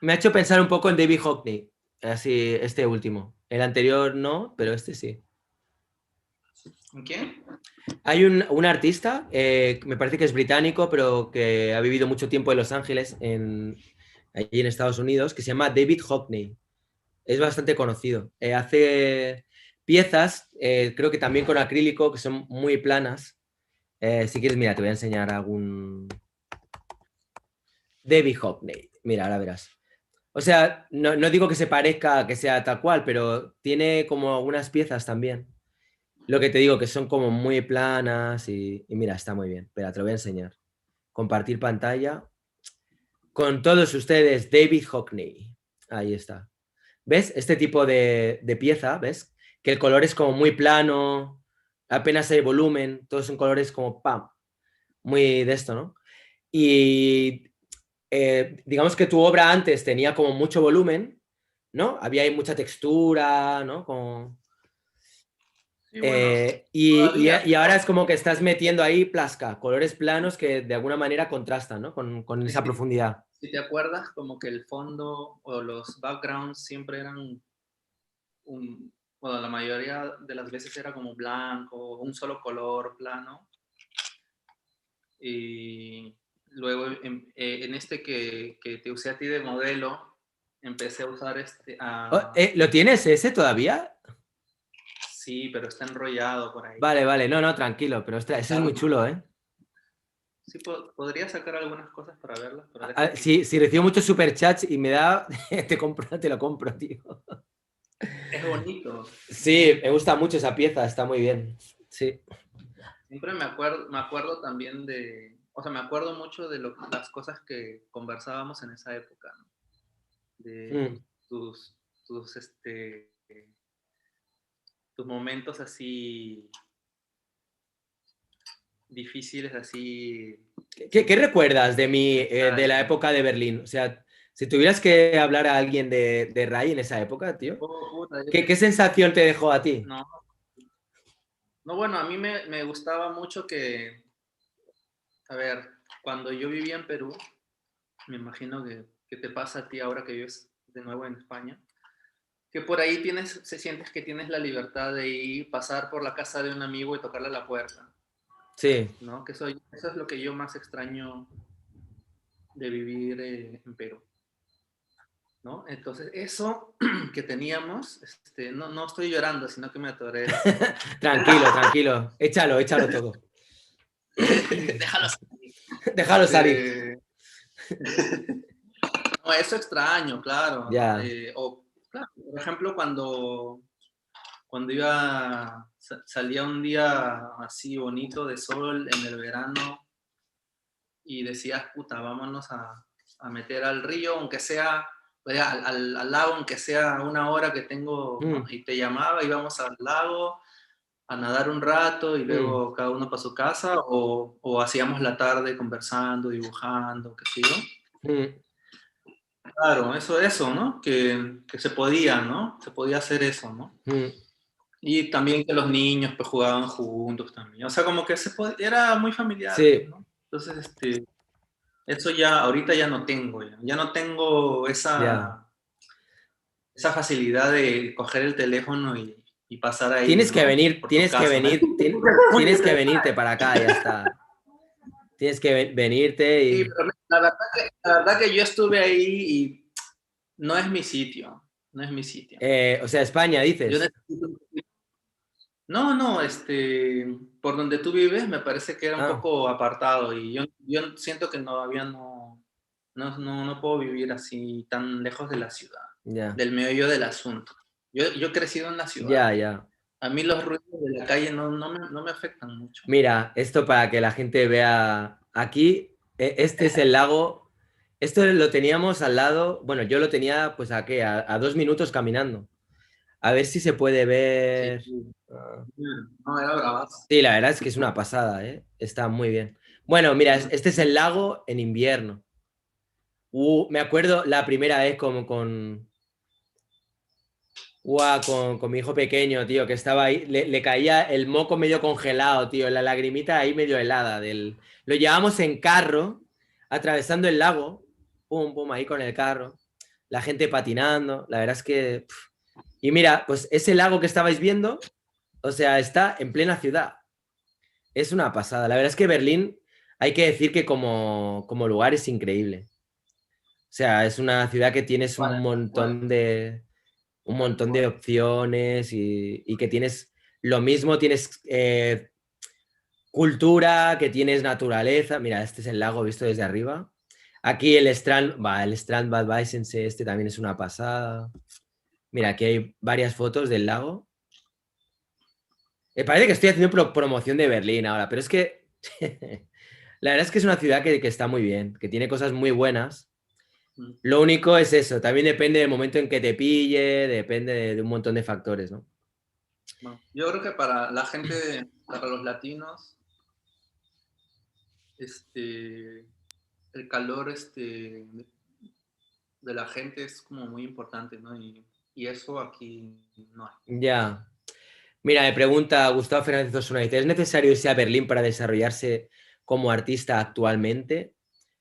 A: Me ha hecho pensar un poco en David Hockney, así, este último. El anterior no, pero este sí.
B: ¿En quién?
A: Hay un artista, me parece que es británico, pero que ha vivido mucho tiempo en Los Ángeles, allí en Estados Unidos, que se llama David Hockney. Es bastante conocido. Hace piezas, creo que también con acrílico, que son muy planas. Si quieres, mira, te voy a enseñar algún... David Hockney. Mira, ahora verás. O sea, no digo que se parezca, que sea tal cual, pero tiene como algunas piezas también. Lo que te digo, que son como muy planas y mira, está muy bien. Espera, te lo voy a enseñar. Compartir pantalla. Con todos ustedes, David Hockney. Ahí está. ¿Ves? Este tipo de pieza, ¿ves? Que el color es como muy plano, apenas hay volumen, todos son colores como ¡pam! Muy de esto, ¿no? Y digamos que tu obra antes tenía como mucho volumen, ¿no? Había ahí mucha textura, ¿no?
B: Sí, bueno,
A: Y
B: todavía.
A: ahora es como que estás metiendo ahí plasca, colores planos que de alguna manera contrastan, ¿no? Con esa profundidad.
B: Si te acuerdas, como que el fondo o los backgrounds siempre eran bueno, la mayoría de las veces era como blanco, un solo color plano. Y luego en este que te usé a ti de modelo, empecé a usar
A: ¿Lo tienes ese todavía?
B: Sí, pero está enrollado por ahí.
A: Vale, vale, no, tranquilo, pero ostras, ese es muy chulo, ¿eh?
B: Sí, podría sacar algunas cosas para verlas, pero
A: Si recibo muchos superchats y me da, te lo compro, tío.
B: Es bonito.
A: Sí, me gusta mucho esa pieza, está muy bien. Sí.
B: Siempre me acuerdo también o sea, me acuerdo mucho de las cosas que conversábamos en esa época, ¿no? De tus, tus, este, tus momentos así difíciles, así.
A: ¿Qué recuerdas de de la época de Berlín? O sea, si tuvieras que hablar a alguien de Rai en esa época, tío,
B: Puta,
A: ¿qué sensación te dejó a ti?
B: no, no, bueno, a mí me gustaba mucho a ver, cuando yo vivía en Perú, me imagino que te pasa a ti ahora que vives de nuevo en España, que por ahí sientes que tienes la libertad de ir, pasar por la casa de un amigo y tocarle a la puerta,
A: Sí.
B: ¿no? Que eso es lo que yo más extraño de vivir en Perú, ¿no? Entonces, eso que teníamos, no estoy llorando, sino que me atoré.
A: Tranquilo, échalo todo.
B: Déjalo salir.
A: Déjalo salir.
B: No, eso extraño, claro, ¿no?
A: Ya.
B: Claro, por ejemplo, cuando salía un día así bonito de sol en el verano y decías, puta, vámonos a meter al río, aunque sea, al lago, aunque sea una hora que tengo, ¿no? Y te llamaba, íbamos al lago a nadar un rato y luego cada uno para su casa, o hacíamos la tarde conversando, dibujando, qué sé yo. Claro, eso, ¿no? Que se podía, ¿no? Se podía hacer eso, ¿no? Y también que los niños pues jugaban juntos también. O sea, como que era muy familiar,
A: Sí.
B: ¿no? Entonces, eso ya, ahorita ya no tengo, ya no tengo esa facilidad de coger el teléfono y pasar ahí,
A: Tienes que
B: ¿no?
A: venir,
B: Por tu casa.
A: tienes que venirte para acá, ya está. Tienes que venirte
B: Sí,
A: y...
B: pero la verdad que yo estuve ahí y no es mi sitio, no es mi sitio.
A: o sea, España,
B: Yo
A: dices.
B: necesito... No, por donde tú vives me parece que era un poco apartado y yo siento que todavía no puedo vivir así tan lejos de la ciudad, del meollo del asunto. Yo he crecido en la ciudad.
A: Ya.
B: A mí los ruidos de la calle no me afectan mucho.
A: Mira, esto para que la gente vea aquí, este es el lago, esto lo teníamos al lado, bueno, yo lo tenía pues a qué, a 2 minutos caminando. A ver si se puede
B: Sí,
A: ver.
B: no, era bravazo.
A: Sí, la verdad es que es una pasada, ¿eh? Está muy bien. Bueno, mira, este es el lago en invierno. Me acuerdo la primera vez con mi hijo pequeño, tío, que estaba ahí, le caía el moco medio congelado, tío, la lagrimita ahí medio helada. Lo llevamos en carro, atravesando el lago, pum, pum, ahí con el carro, la gente patinando, la verdad es que... Y mira, pues ese lago que estabais viendo, o sea, está en plena ciudad. Es una pasada. La verdad es que Berlín, hay que decir que como lugar es increíble. O sea, es una ciudad que tienes un montón de opciones y que tienes lo mismo, tienes cultura, que tienes naturaleza. Mira, este es el lago visto desde arriba. Aquí el Strand Bad Weissensee, este también es una pasada. Mira, aquí hay varias fotos del lago. Me parece que estoy haciendo promoción de Berlín ahora, pero es que la verdad es que es una ciudad que está muy bien, que tiene cosas muy buenas. Lo único es eso, también depende del momento en que te pille, depende de un montón de factores, ¿no?
B: No. Yo creo que para la gente, para los latinos, el calor de la gente es como muy importante, ¿no? Y eso aquí no hay.
A: Ya. Mira, me pregunta Gustavo Fernández Osuna, dice, ¿es necesario irse a Berlín para desarrollarse como artista actualmente?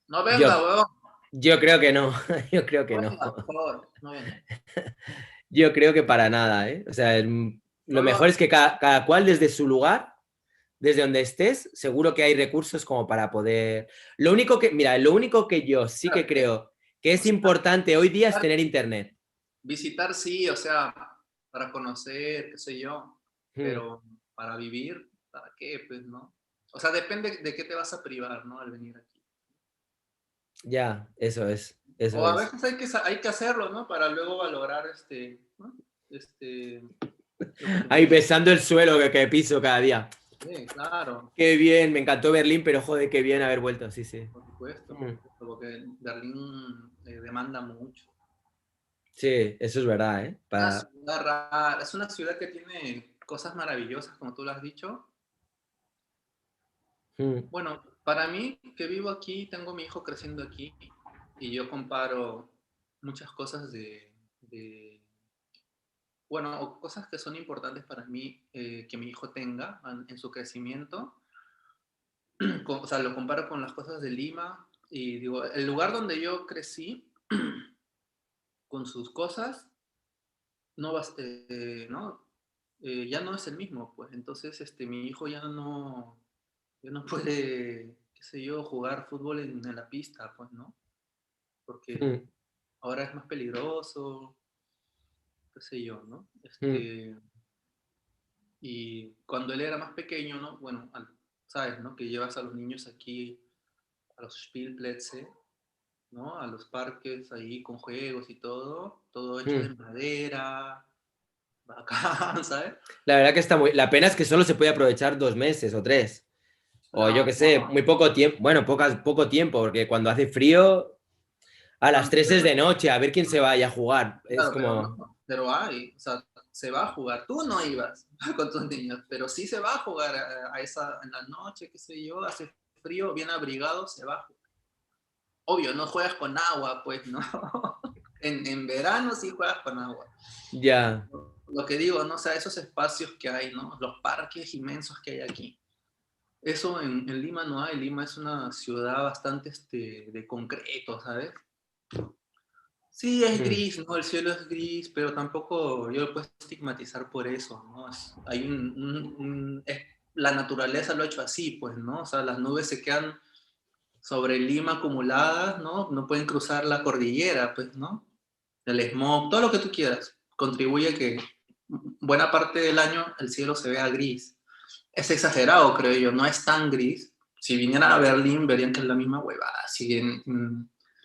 B: No
A: Yo,
B: venga, weón.
A: yo creo que no, yo creo que
B: No
A: no.
B: venga, por favor. No venga.
A: Yo creo que para nada, ¿eh? O sea, lo mejor
B: Solo,
A: es que cada cual desde su lugar, desde donde estés, seguro que hay recursos como para poder... Lo único que, mira, lo único que yo sí que creo que
B: o
A: es
B: sea,
A: importante hoy día es tener internet.
B: visitar sí, o sea, para conocer, qué sé yo,
A: Hmm,
B: pero para vivir, ¿para qué? Pues, ¿no? O sea, depende de qué te vas a privar, ¿no? Al venir aquí.
A: ya, eso es, eso
B: O a
A: es.
B: veces hay que hacerlo, ¿no? Para luego valorar ¿no? Lo que te
A: Ahí
B: gusta.
A: besando el suelo que piso cada día.
B: Sí, claro,
A: Qué bien, me encantó Berlín, pero joder, qué bien haber vuelto, sí, sí.
B: por
A: Mm,
B: supuesto, porque Berlín demanda mucho.
A: sí, eso es verdad, ¿eh?
B: Una ciudad rara, es una ciudad que tiene cosas maravillosas, como tú lo has dicho.
A: Mm,
B: Bueno, para mí, que vivo aquí, tengo mi hijo creciendo aquí, y yo comparo muchas cosas bueno, o cosas que son importantes para mí que mi hijo tenga en su crecimiento. O sea, lo comparo con las cosas de Lima y digo, el lugar donde yo crecí con sus cosas, no, no ya no es el mismo, pues entonces mi hijo ya no puede, qué sé yo, jugar fútbol en la pista, pues, ¿no? Porque
A: mm,
B: ahora es más peligroso, qué sé yo, ¿no?
A: mm.
B: Y cuando él era más pequeño, ¿no? Bueno, sabes, ¿no? Que llevas a los niños aquí a los Spielplätze, ¿no? A los parques ahí con juegos y todo hecho de
A: Mm.
B: madera, bacán, ¿sabes?
A: La verdad que está muy... La pena es que solo se puede aprovechar 2 meses o 3. O yo
B: No,
A: qué sé, muy poco tiempo. Bueno, poco tiempo, porque cuando hace frío, a las
B: no,
A: 3 es de noche, a ver quién se vaya a jugar. Es
B: claro, pero
A: como...
B: no, pero hay, o sea, se va a jugar. Tú no ibas con tus niños, pero sí se va a jugar a esa, en la noche, qué sé yo, hace frío, bien abrigado, se va a jugar. Obvio, no juegas con agua, pues, ¿no? En verano sí juegas con agua.
A: Ya.
B: Lo que digo, ¿no? O sea, esos espacios que hay, ¿no? Los parques inmensos que hay aquí. Eso en Lima no hay. Lima es una ciudad bastante de concreto, ¿sabes? Sí, es
A: Mm,
B: gris, ¿no? El cielo es gris, pero tampoco yo lo puedo estigmatizar por eso, ¿no? Hay la naturaleza lo ha hecho así, pues, ¿no? O sea, las nubes se quedan sobre Lima acumuladas, ¿no? No pueden cruzar la cordillera, pues, ¿no? El smog, todo lo que tú quieras, contribuye a que buena parte del año el cielo se vea gris. Es exagerado, creo yo, no es tan gris. Si vinieran a Berlín, verían que es la misma huevada,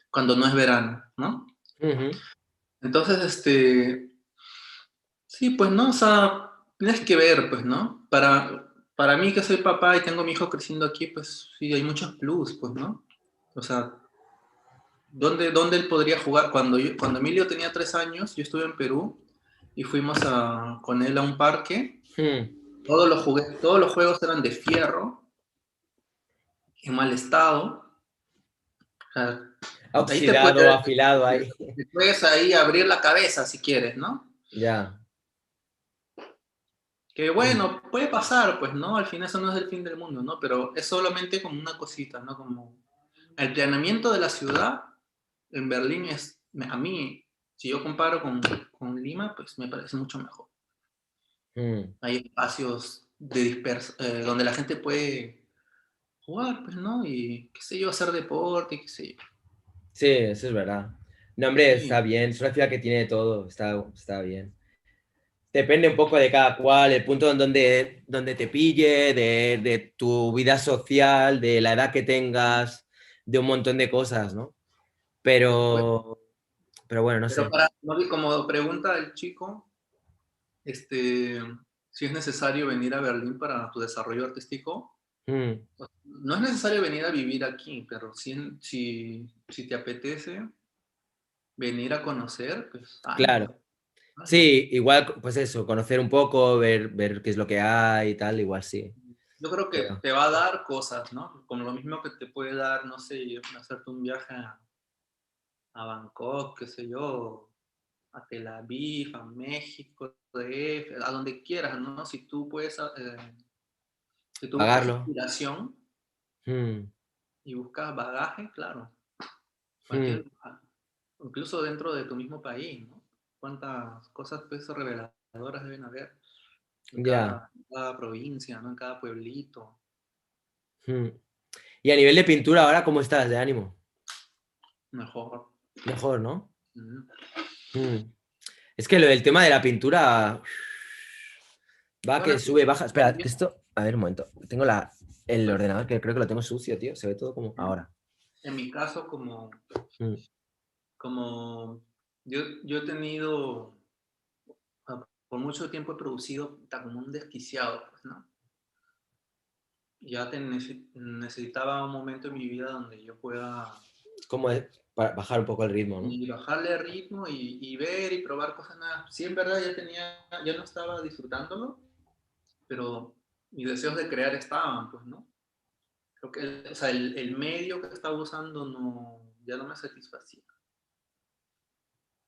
B: cuando no es verano, ¿no?
A: ujú.
B: Entonces, sí, pues, ¿no? O sea, tienes que ver, pues, ¿no? Para mí que soy papá y tengo mi hijo creciendo aquí, pues, sí, hay muchos plus, pues, ¿no? O sea, ¿dónde él podría jugar? Cuando Emilio tenía 3 años, yo estuve en Perú y fuimos con él a un parque.
A: Mm.
B: Todos los juegos eran de fierro, en mal estado. O sea, ahí
A: Oxidado, afilado ahí.
B: te puedes ahí abrir la cabeza si quieres, ¿no?
A: Ya.
B: Que
A: Mm.
B: bueno, puede pasar, pues, ¿no? Al final eso no es el fin del mundo, ¿no? Pero es solamente como una cosita, ¿no? Como el planeamiento de la ciudad en Berlín a mí, si yo comparo con Lima, pues me parece mucho mejor.
A: Mm.
B: Hay espacios donde la gente puede jugar, pues, ¿no? Y qué sé yo, hacer deporte, qué sé yo.
A: Sí, eso es verdad. No, hombre,
B: Sí,
A: está bien. Es una ciudad que tiene todo. Está bien. Depende un poco de cada cual, el punto en donde te pille, de tu vida social, de la edad que tengas, de un montón de cosas, ¿no?
B: por supuesto.
A: Pero bueno, no
B: Pero
A: sé.
B: ¿no? Como pregunta el chico, si es necesario venir a Berlín para tu desarrollo artístico,
A: Mm,
B: no es necesario venir a vivir aquí, pero si te apetece venir a conocer, pues
A: claro.
B: hazlo, hazlo.
A: Sí, igual, pues eso, conocer un poco, ver qué es lo que hay y tal, igual sí.
B: Yo creo que
A: Pero,
B: te va a dar cosas, ¿no? Como lo mismo que te puede dar, no sé, hacerte un viaje a Bangkok, qué sé yo, a Tel Aviv, a México, DF, a donde quieras, ¿no? Si tú puedes, si tú buscas
A: Pagarlo.
B: inspiración
A: Mm,
B: y buscas bagaje, claro,
A: mm,
B: cualquier lugar, incluso dentro de tu mismo país, ¿no? Cuántas cosas pues, reveladoras deben haber
A: ya.
B: en cada provincia, ¿no? En cada pueblito.
A: Mm. Y a nivel de pintura, ahora, ¿cómo estás de ánimo?
B: Mejor.
A: Mejor, ¿no?
B: Mm.
A: Mm. Es que lo del tema de la pintura va
B: Bueno,
A: que sube, baja. Espera, que esto. A ver, un momento. Tengo el ordenador que creo que lo tengo sucio, tío. Se ve todo como ahora.
B: en mi caso, como
A: Mm.
B: yo he tenido, por mucho tiempo he producido como un desquiciado, pues, ¿no? Ya necesitaba un momento en mi vida donde yo pueda
A: Como para bajar un poco el ritmo, ¿no?
B: y bajarle ritmo y ver y probar cosas nuevas. Sí, en verdad ya no estaba disfrutándolo, pero mis deseos de crear estaban, pues, ¿no? Creo que o sea, el medio que estaba usando ya no me satisfacía.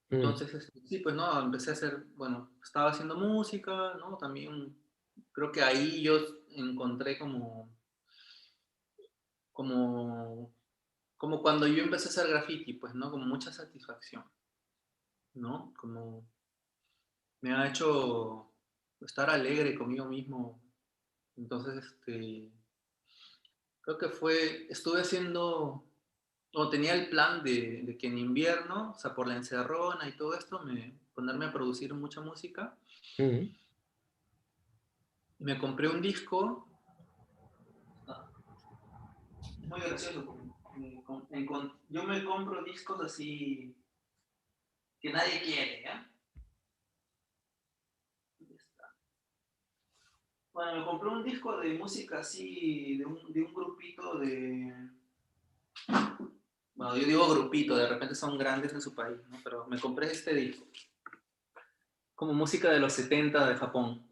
A: Mm.
B: Entonces, sí, pues no, empecé a hacer, bueno, estaba haciendo música, ¿no? También creo que ahí yo encontré como, como cuando yo empecé a hacer graffiti, pues, ¿no? Como mucha satisfacción, ¿no? Como me ha hecho estar alegre conmigo mismo. Entonces, creo que estuve haciendo, o tenía el plan de que en invierno, o sea, por la encerrona y todo esto, ponerme a producir mucha música.
A: Mm.
B: Me compré un disco. Muy gracioso. Yo me compro discos así que nadie quiere, ¿ya? Bueno, me compré un disco de música así, de un grupito de... Bueno, yo digo grupito, de repente son grandes en su país, ¿no? Pero me compré este disco. Como música de los 70 de Japón.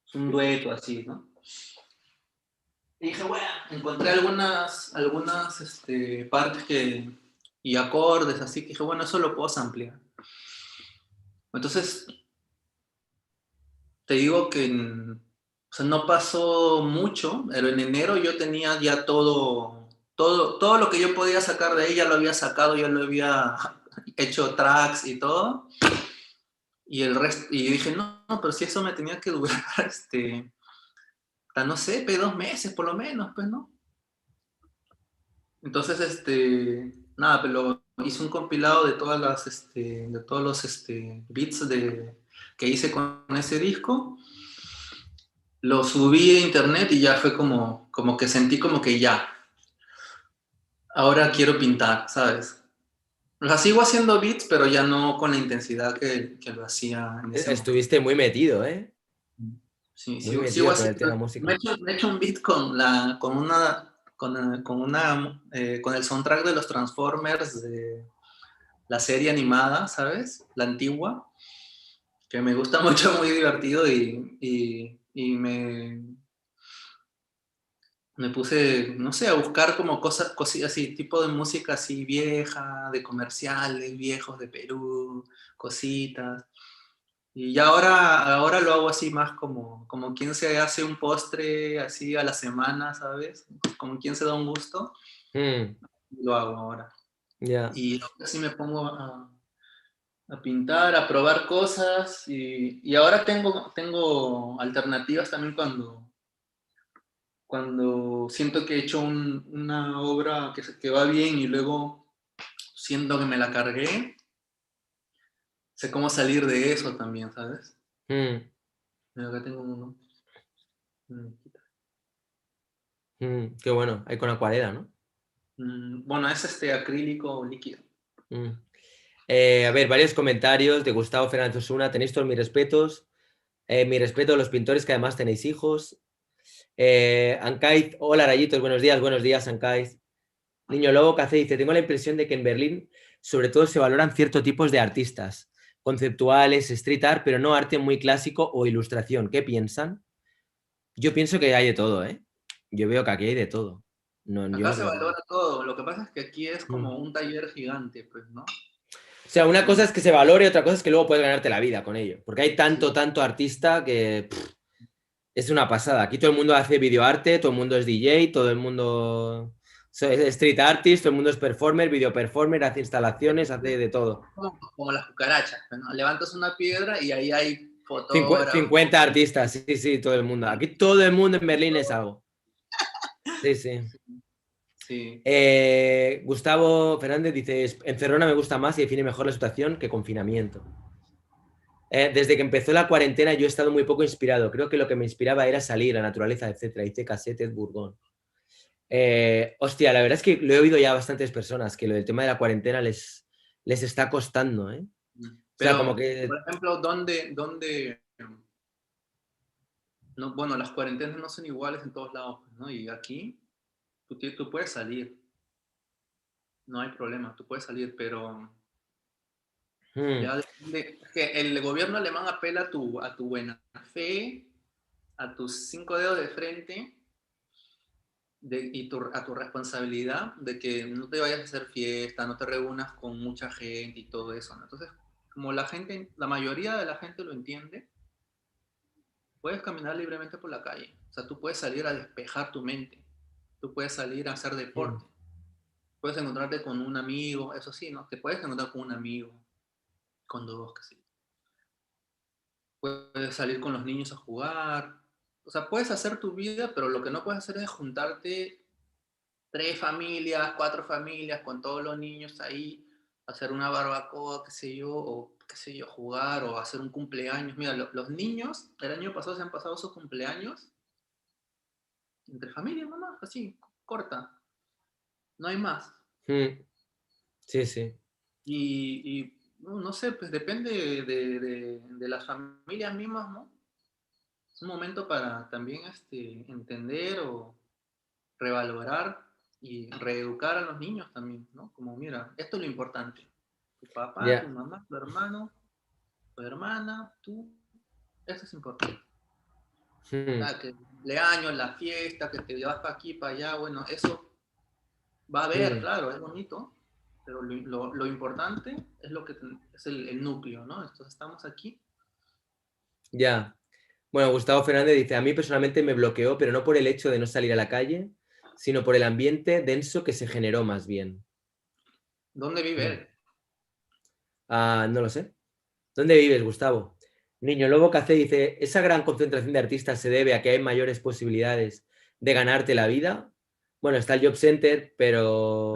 B: Es un dueto así, ¿no? Y dije, bueno, encontré algunas partes y acordes, así que dije, bueno, eso lo puedo ampliar. Entonces, te digo que o sea, no pasó mucho, pero en enero yo tenía ya todo lo que yo podía sacar de ahí, ya lo había sacado, ya lo había hecho tracks y todo. Y el resto, y dije, no, pero si eso me tenía que durar, no sé, 2 meses por lo menos, pues, ¿no? Entonces, nada, pero hice un compilado de de todos los beats que hice con ese disco. Lo subí a internet y ya fue como que sentí como que ya, ahora quiero pintar, ¿sabes? O sea, sigo haciendo beats, pero ya no con la intensidad que lo hacía en ese momento.
A: Estuviste muy metido, ¿eh?
B: Sí,
A: Muy
B: sigo
A: metido con el
B: haciendo.
A: tema música.
B: Me he hecho un beat con el soundtrack de los Transformers de la serie animada, ¿sabes? La antigua, que me gusta mucho, muy divertido y me puse, no sé, a buscar como cosas así, tipo de música así vieja, de comerciales viejos de Perú, cositas. Y ya ahora lo hago así más como quien se hace un postre así a la semana, ¿sabes? Como quien se da un gusto,
A: Mm,
B: lo hago ahora.
A: ya.
B: Y así me pongo a pintar, a probar cosas y ahora tengo alternativas también cuando siento que he hecho una obra que va bien y luego siento que me la cargué, sé cómo salir de eso también, ¿sabes?
A: Mm,
B: Mira, acá tengo uno.
A: qué bueno. Hay con acuarela, ¿no?
B: Bueno, es acrílico líquido.
A: Mm. A ver, varios comentarios de Gustavo Fernández Osuna. Tenéis todos mis respetos. Mi respeto a los pintores que además tenéis hijos. Ankaiz, hola Rayitos, buenos días, Ankaiz. Niño Lobo Cacé dice, tengo la impresión de que en Berlín sobre todo se valoran ciertos tipos de artistas, conceptuales, street art, pero no arte muy clásico o ilustración. ¿Qué piensan? Yo pienso que hay de todo, ¿eh? Yo veo que aquí hay de todo. No, yo
B: Acá
A: no
B: se
A: creo.
B: valora todo. lo que pasa es que aquí es como un taller gigante, pues, ¿no?
A: O sea, una cosa es que se valore, otra cosa es que luego puedes ganarte la vida con ello. Porque hay tanto artista que es una pasada. Aquí todo el mundo hace videoarte, todo el mundo es DJ, todo el mundo es street artist, todo el mundo es performer, video performer, hace instalaciones, hace de todo.
B: Como las cucarachas, ¿no? Levantas una piedra y ahí hay fotógrafos.
A: 50 artistas, sí, todo el mundo. Aquí todo el mundo en Berlín es algo. Sí.
B: Sí.
A: Gustavo Fernández dice, encerrona me gusta más y define mejor la situación que confinamiento. Desde que empezó la cuarentena yo he estado muy poco inspirado. Creo que lo que me inspiraba era salir, la naturaleza, etcétera. Dice Cassette Bourgon. Hostia, la verdad es que lo he oído ya a bastantes personas, que lo del tema de la cuarentena les está costando, ¿eh?
B: Pero,
A: o sea, como que...
B: por ejemplo, ¿dónde? No, bueno, las cuarentenas no son iguales en todos lados, ¿no? Y aquí tú puedes salir. No hay problema, tú puedes salir, pero ya depende. Es que el gobierno alemán apela a tu buena fe, a tus 5 dedos de frente y a tu responsabilidad de que no te vayas a hacer fiesta, no te reúnas con mucha gente y todo eso, ¿no? Entonces, como la mayoría de la gente lo entiende, puedes caminar libremente por la calle. O sea, tú puedes salir a despejar tu mente, tú puedes salir a hacer deporte, puedes encontrarte con un amigo, eso sí, ¿no? Te puedes encontrar con un amigo, con dos, que sí. Puedes salir con los niños a jugar. O sea, puedes hacer tu vida, pero lo que no puedes hacer es juntarte 3 familias, 4 familias, con todos los niños ahí, hacer una barbacoa, qué sé yo, o qué sé yo, jugar o hacer un cumpleaños. Mira, los niños el año pasado se han pasado sus cumpleaños entre familias nomás, así, corta. No hay más.
A: Sí.
B: Y no sé, pues depende de las familias mismas, ¿no? Es un momento para también entender o revalorar y reeducar a los niños también, ¿no? Como, mira, esto es lo importante. Tu papá, tu mamá, tu hermano, tu hermana, tú, eso es importante. Que el cumpleaños, la fiesta, que te llevas para aquí, para allá, bueno, eso va a haber, claro, es bonito, pero lo importante es lo que es el núcleo, ¿no? Entonces estamos aquí.
A: Ya. Bueno, Gustavo Fernández dice, a mí personalmente me bloqueó, pero no por el hecho de no salir a la calle, sino por el ambiente denso que se generó más bien.
B: ¿Dónde vive él?
A: No lo sé. ¿Dónde vives, Gustavo? Niño Lobo Cacé dice, ¿esa gran concentración de artistas se debe a que hay mayores posibilidades de ganarte la vida? Bueno, está el Job Center, pero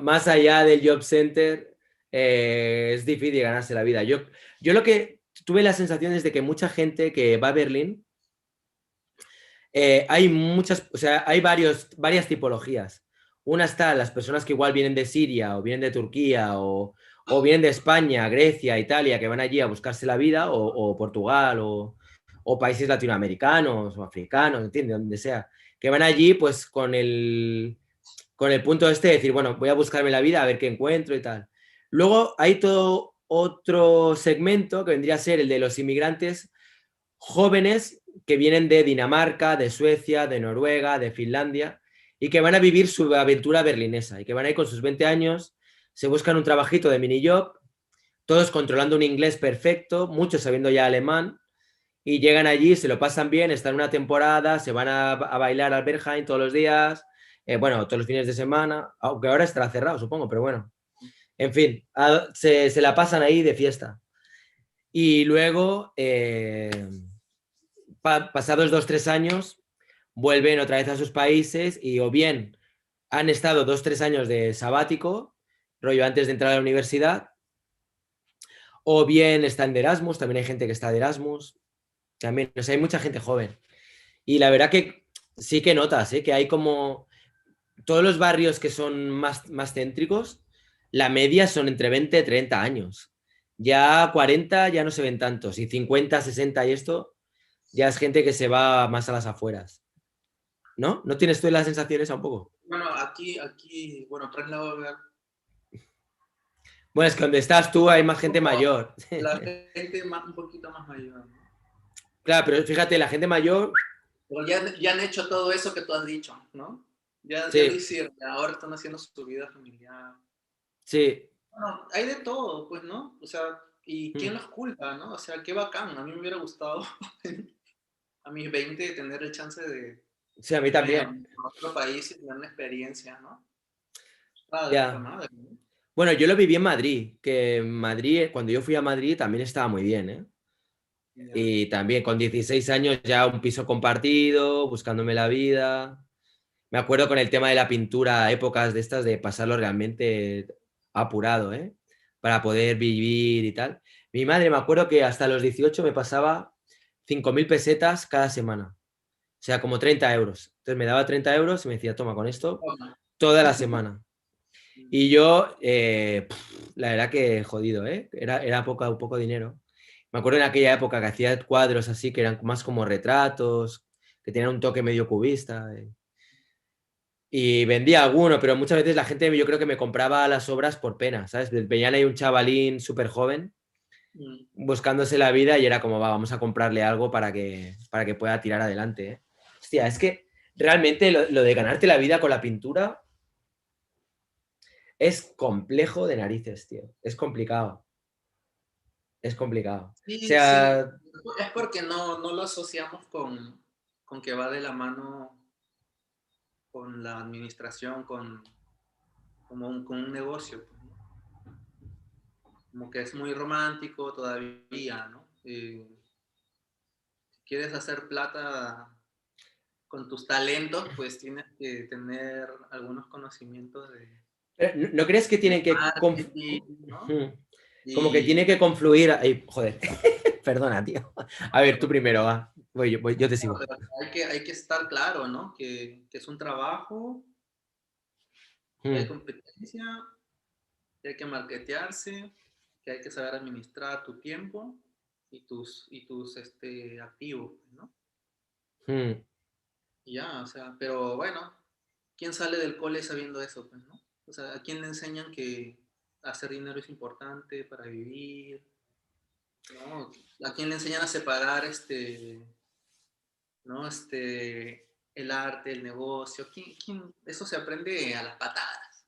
A: más allá del Job Center es difícil ganarse la vida. Yo lo que tuve la sensación es de que mucha gente que va a Berlín, hay varias tipologías. Una está las personas que igual vienen de Siria o vienen de Turquía o vienen de España, Grecia, Italia, que van allí a buscarse la vida, o Portugal, o países latinoamericanos o africanos, ¿entiendes? Donde sea, que van allí pues con el punto de decir, bueno, voy a buscarme la vida, a ver qué encuentro y tal. Luego hay todo otro segmento que vendría a ser el de los inmigrantes jóvenes que vienen de Dinamarca, de Suecia, de Noruega, de Finlandia, y que van a vivir su aventura berlinesa, y que van a ir con sus 20 años, se buscan un trabajito de mini job, todos controlando un inglés perfecto, muchos sabiendo ya alemán, y llegan allí, se lo pasan bien, están una temporada, se van a bailar al Berghain todos los días, todos los fines de semana, aunque ahora estará cerrado, supongo, pero bueno. En fin, se la pasan ahí de fiesta. Y luego, pasados 2-3 años, vuelven otra vez a sus países y o bien han estado 2-3 años de sabático, rollo antes de entrar a la universidad, o bien están de Erasmus, también hay gente que está de Erasmus, también, o sea, hay mucha gente joven. Y la verdad que sí que notas, que hay como todos los barrios que son más céntricos, la media son entre 20 y 30 años. Ya 40 ya no se ven tantos, y 50, 60 y esto, ya es gente que se va más a las afueras. ¿No? ¿No tienes tú las sensaciones un poco?
B: Bueno, aquí, bueno, traslado ver.
A: Bueno, es que donde estás tú hay más gente mayor.
B: La gente un poquito más mayor, ¿no?
A: Claro, pero fíjate, la gente mayor...
B: Pero ya han hecho todo eso que tú has dicho, ¿no? Ya lo
A: Sí,
B: hicieron, ya ahora están haciendo su vida familiar.
A: sí.
B: Bueno, hay de todo, pues, ¿no? O sea, ¿y quién
A: Mm.
B: los culpa, no? O sea, qué bacán. A mí me hubiera gustado a mis 20 tener el chance de
A: Sí, a mí
B: irme a
A: también.
B: otro país y tener una experiencia, ¿no? Ah, de puta
A: Ya.
B: madre, ¿no?
A: Bueno, yo lo viví en Madrid, que en Madrid, cuando yo fui a Madrid también estaba muy bien, ¿eh?
B: Ya.
A: Y también con 16 años ya un piso compartido, buscándome la vida. Me acuerdo con el tema de la pintura, épocas de estas de pasarlo realmente apurado, ¿eh? Para poder vivir y tal. Mi madre, me acuerdo que hasta los 18 me pasaba 5.000 pesetas cada semana. O sea, como 30 euros. Entonces me daba 30 euros y me decía, toma con esto
B: Toma.
A: toda la semana. Y yo, la verdad que jodido, ¿eh? Era poco dinero. Me acuerdo en aquella época que hacía cuadros así, que eran más como retratos, que tenían un toque medio cubista. Y vendía alguno, pero muchas veces la gente yo creo que me compraba las obras por pena, ¿sabes? Veían ahí un chavalín súper joven
B: Mm.
A: buscándose la vida y era como, va, vamos a comprarle algo para que pueda tirar adelante, ¿eh? Hostia, es que realmente lo de ganarte la vida con la pintura es complejo de narices, tío. Es complicado. Es complicado. O
B: Sí, sí.
A: sea,
B: Es porque no lo asociamos con que va de la mano con la administración, con un negocio, pues, ¿no? Como que es muy romántico todavía, ¿no? Si quieres hacer plata con tus talentos, pues tienes que tener algunos conocimientos de
A: ¿no crees que tienen que
B: marketing, ¿no?
A: como que tiene
B: Y
A: que confluir? Ay, joder, perdona, tío. A ver, tú primero, va. Yo te sigo.
B: hay que estar claro, ¿no? Que es un trabajo, que hay
A: Mm,
B: competencia, que hay que marketearse, que hay que saber administrar tu tiempo y tus activos, ¿no?
A: mm.
B: Y ya, o sea, pero bueno, ¿quién sale del cole sabiendo eso, pues, no? O sea, ¿a quién le enseñan que hacer dinero es importante para vivir? ¿No? ¿A quién le enseñan a separar ¿no? El arte, el negocio? Eso se aprende a las patadas,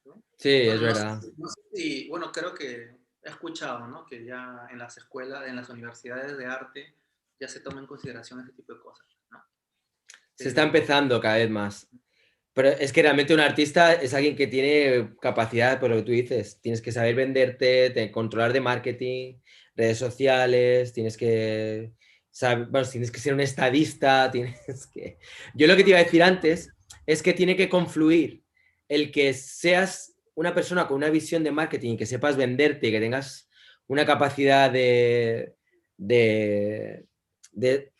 B: ¿no?
A: Sí, es
B: Bueno,
A: verdad.
B: no sé si, bueno, creo que he escuchado, ¿no? Que ya en las escuelas, en las universidades de arte, ya se toma en consideración ese tipo de cosas, ¿no?
A: Se está
B: Pero,
A: empezando cada vez más. Pero es que realmente un artista es alguien que tiene capacidad, por lo que tú dices, tienes que saber venderte, controlar de marketing, redes sociales, tienes que saber, bueno, tienes que ser un estadista, tienes que... Yo lo que te iba a decir antes es que tiene que confluir el que seas una persona con una visión de marketing y que sepas venderte y que tengas una capacidad de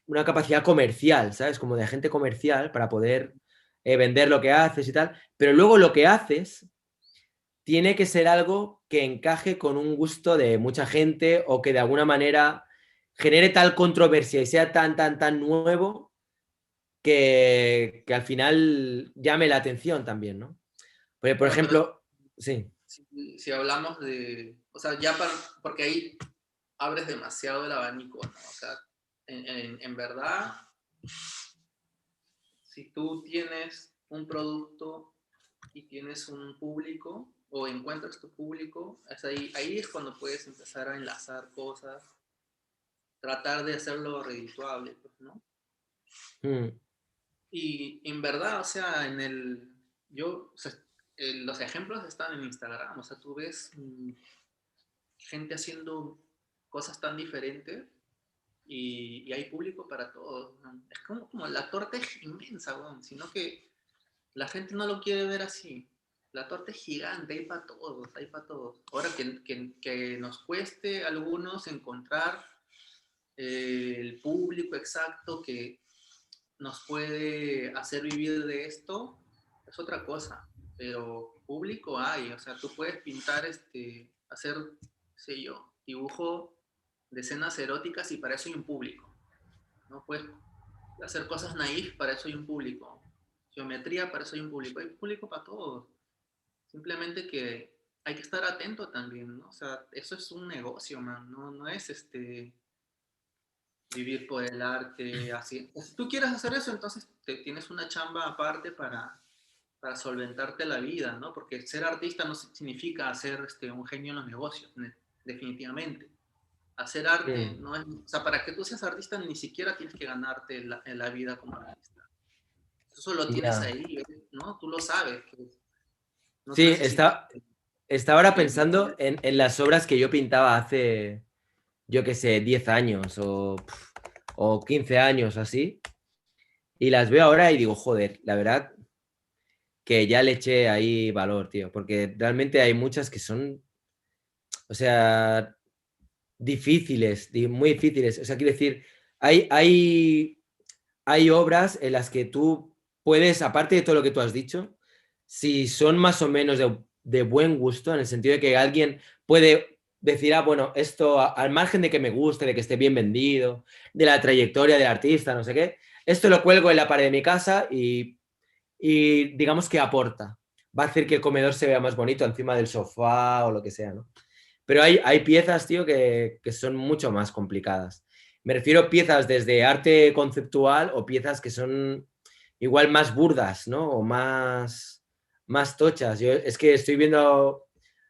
A: una capacidad comercial, ¿sabes? Como de agente comercial para poder vender lo que haces y tal, pero luego lo que haces tiene que ser algo que encaje con un gusto de mucha gente o que de alguna manera genere tal controversia y sea tan nuevo que al final llame la atención también, ¿no? Porque, por
B: bueno, pero
A: ejemplo, sí.
B: si hablamos de, o sea, porque ahí abres demasiado el abanico, ¿no? O sea, en verdad, si tú tienes un producto y tienes un público o encuentras tu público, ahí es cuando puedes empezar a enlazar cosas, tratar de hacerlo redituable, pues, ¿no?
A: Mm,
B: Y en verdad, o sea, o sea, los ejemplos están en Instagram, o sea, tú ves gente haciendo cosas tan diferentes y hay público para todos, ¿no? Es como la torta es inmensa, weón, sino que la gente no lo quiere ver así. La torta es gigante, hay para todos, hay para todos. Ahora que nos cueste a algunos encontrar el público exacto que nos puede hacer vivir de esto, es otra cosa. Pero público hay, o sea, tú puedes pintar, hacer, qué sé yo, dibujo de escenas eróticas y para eso hay un público. No puedes hacer cosas naif, para eso hay un público. Geometría, para eso hay un público. Hay público para todos. Simplemente que hay que estar atento también, ¿no? O sea, eso es un negocio, man. No es vivir por el arte, así. Si tú quieres hacer eso, entonces tienes una chamba aparte para solventarte la vida, ¿no? Porque ser artista no significa ser un genio en los negocios, definitivamente. Hacer arte
A: Mm.
B: no es... O sea, para que tú seas artista ni siquiera tienes que ganarte la vida como artista. Eso lo tienes
A: Ya.
B: ahí, ¿no? Tú lo sabes. Que no
A: Sí,
B: necesitas...
A: está ahora
B: que-
A: pensando en las obras que yo pintaba hace, yo qué sé, 10 años o 15 años así. Y las veo ahora y digo, joder, la verdad que ya le eché ahí valor, tío. Porque realmente hay muchas que son, o sea, difíciles, muy difíciles. O sea, quiero decir, hay obras en las que tú puedes, aparte de todo lo que tú has dicho, si son más o menos de buen gusto, en el sentido de que alguien puede decir, ah, bueno, esto al margen de que me guste, de que esté bien vendido, de la trayectoria del artista, no sé qué, esto lo cuelgo en la pared de mi casa y digamos que aporta. Va a hacer que el comedor se vea más bonito encima del sofá o lo que sea, ¿no? Pero hay piezas, tío, que son mucho más complicadas. Me refiero a piezas desde arte conceptual o piezas que son igual más burdas, ¿no? O más tochas. Yo es que estoy viendo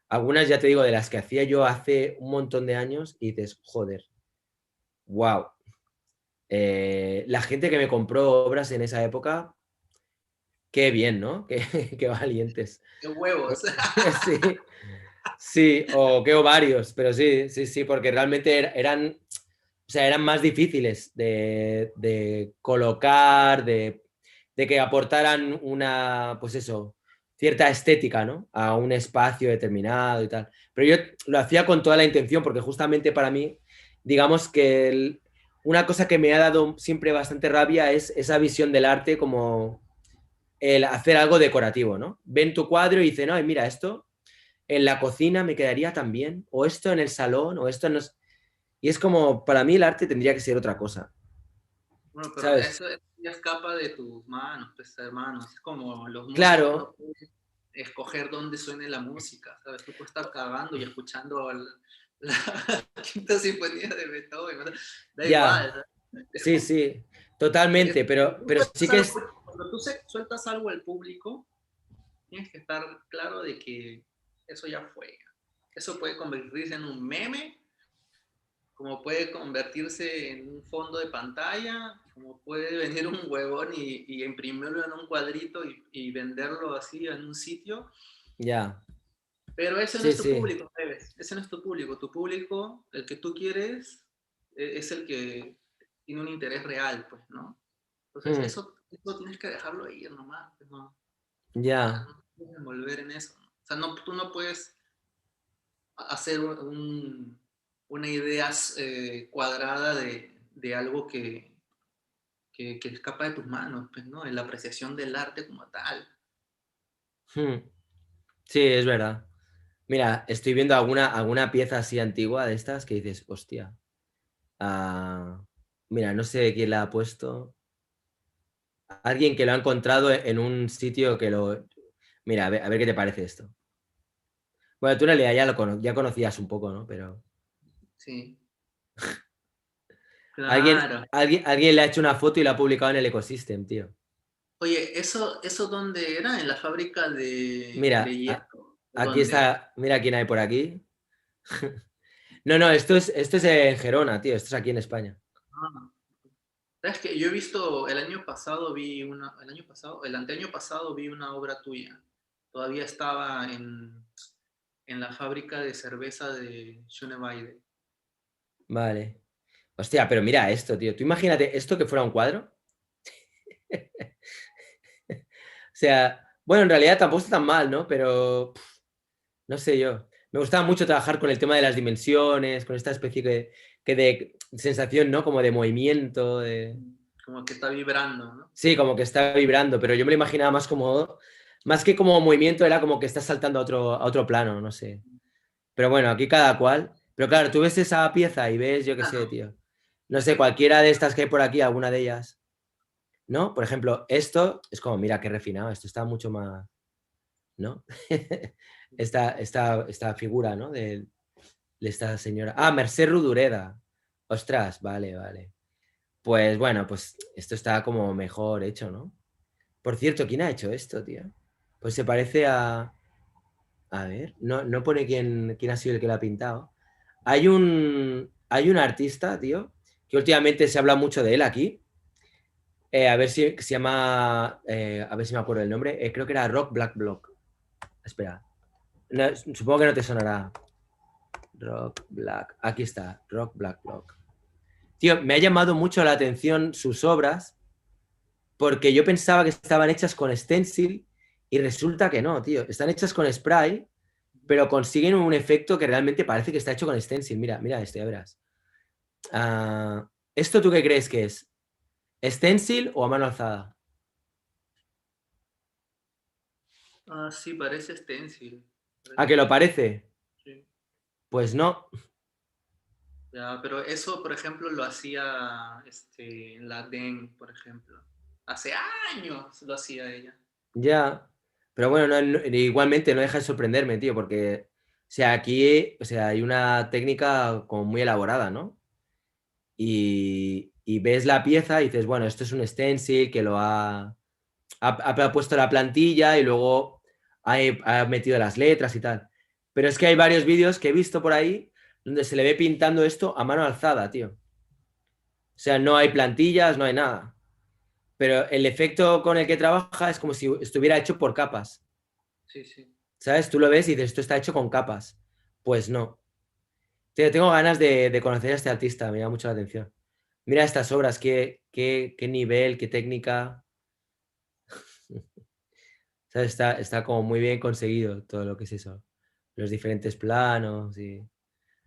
A: algunas, ya te digo, de las que hacía yo hace un montón de años y dices, joder, wow. La gente que me compró obras en esa época, qué bien, ¿no? Qué valientes.
B: ¡Qué huevos!
A: Sí, sí, o qué ovarios, pero sí, sí, sí, porque realmente eran, o sea, eran más difíciles de colocar, de que aportaran una, pues eso, cierta estética, ¿no? A un espacio determinado y tal. Pero yo lo hacía con toda la intención, porque justamente para mí, digamos que una cosa que me ha dado siempre bastante rabia es esa visión del arte como el hacer algo decorativo, ¿no? Ven tu cuadro y dicen, no, mira, esto en la cocina me quedaría tan bien, o esto en el salón, o esto en los... Y es como, para mí el arte tendría que ser otra cosa,
B: Bueno, pero
A: ¿sabes?
B: eso ya escapa de tus manos, pues, hermanos. Es como los músicos no
A: Claro,
B: pueden escoger dónde suene la música, ¿sabes? Tú puedes estar cagando y escuchando la Quinta Sinfonía de Beethoven, ¿no? Da
A: ya,
B: igual, ¿sabes?
A: sí, sí,
B: Es-
A: totalmente,
B: tú
A: pero sí
B: sueltas
A: que
B: algo,
A: es...
B: cuando tú sueltas algo al público, tienes que estar claro de que eso ya fue. Eso puede convertirse en un meme, como puede convertirse en un fondo de pantalla, como puede venir un huevón y imprimirlo en un cuadrito y venderlo así en un sitio.
A: Ya,
B: Pero ese no
A: sí,
B: es tu
A: sí.
B: público, ¿sabes? Ese no es tu público. Tu público, el que tú quieres, es el que tiene un interés real, pues, ¿no? Entonces,
A: Mm,
B: eso tienes que dejarlo ir nomás, pues, ¿no?
A: ya.
B: No te puedes envolver en eso. ¿No? O sea, no, tú no puedes hacer una idea cuadrada de algo que escapa de tus manos, pues, ¿no? En la apreciación del arte como tal.
A: Mm, sí, es verdad. Mira, estoy viendo alguna pieza así antigua de estas que dices, hostia. Mira, no sé quién la ha puesto. Alguien que lo ha encontrado en un sitio que lo... Mira, a ver qué te parece esto. Bueno, tú en realidad ya conocías un poco, ¿no? Pero
B: Sí,
A: alguien,
B: claro.
A: alguien le ha hecho una foto y la ha publicado en el Ecosystem, tío.
B: Oye, ¿eso dónde era? ¿En la fábrica de
A: Mira,
B: hierro? ¿O
A: aquí
B: dónde?
A: está, mira quién hay por aquí. No, no, esto es en Gerona, tío, esto es aquí en España.
B: Ah, sabes que yo he visto, el año pasado vi una, el año pasado, el anteaño pasado vi una obra tuya. Todavía estaba en la fábrica de cerveza de Schöneweide.
A: Vale. Hostia, pero mira esto, tío. Tú imagínate esto que fuera un cuadro. O sea, bueno, en realidad tampoco está tan mal, ¿no? Pero no sé yo. Me gustaba mucho trabajar con el tema de las dimensiones, con esta especie de sensación, ¿no? Como de movimiento, de...
B: Como que está vibrando, ¿no?
A: Sí, como que está vibrando, pero yo me lo imaginaba más como, más que como movimiento, era como que está saltando a otro plano, no sé. Pero bueno, aquí cada cual. Pero claro, tú ves esa pieza y ves, yo qué sé,
B: Claro.
A: tío. No sé, cualquiera de estas que hay por aquí, alguna de ellas, ¿no? Por ejemplo, esto es como, mira, qué refinado, esto está mucho más, ¿no? Esta figura, ¿no? De esta señora. Ah, Mercè Rodoreda. Ostras, vale, vale. Pues bueno, pues esto está como mejor hecho, ¿no? Por cierto, ¿quién ha hecho esto, tío? Pues se parece a... A ver, no pone quién ha sido el que lo ha pintado. Hay un artista, tío, que últimamente se habla mucho de él aquí. A ver si se llama... a ver si me acuerdo el nombre. Creo que era Rock Black Block. Espera. No, supongo que no te sonará. Rock Black. Aquí está. Rock Black Block. Tío, me ha llamado mucho la atención sus obras porque yo pensaba que estaban hechas con stencil y resulta que no, tío. Están hechas con spray, pero consiguen un efecto que realmente parece que está hecho con stencil. Mira, mira esto, ya verás. ¿Esto tú qué crees que es? ¿Stencil o a mano alzada?
B: Sí, parece stencil.
A: ¿A que lo parece?
B: Sí.
A: Pues no.
B: Ya, pero eso, por ejemplo, lo hacía la Den, por ejemplo. Hace años lo hacía ella.
A: Ya. Pero bueno, igualmente no deja de sorprenderme, tío, porque, o sea, aquí, o sea, hay una técnica como muy elaborada, ¿no? Y ves la pieza y dices, bueno, esto es un stencil que lo ha puesto la plantilla y luego ha metido las letras y tal. Pero es que hay varios vídeos que he visto por ahí donde se le ve pintando esto a mano alzada, tío. O sea, no hay plantillas, no hay nada. Pero el efecto con el que trabaja es como si estuviera hecho por capas.
B: Sí, sí.
A: ¿Sabes? Tú lo ves y dices, esto está hecho con capas. Pues no. Tengo ganas de conocer a este artista, me llama mucho la atención. Mira estas obras, qué nivel, qué técnica. ¿Sabes? Está como muy bien conseguido todo lo que es eso. Los diferentes planos y...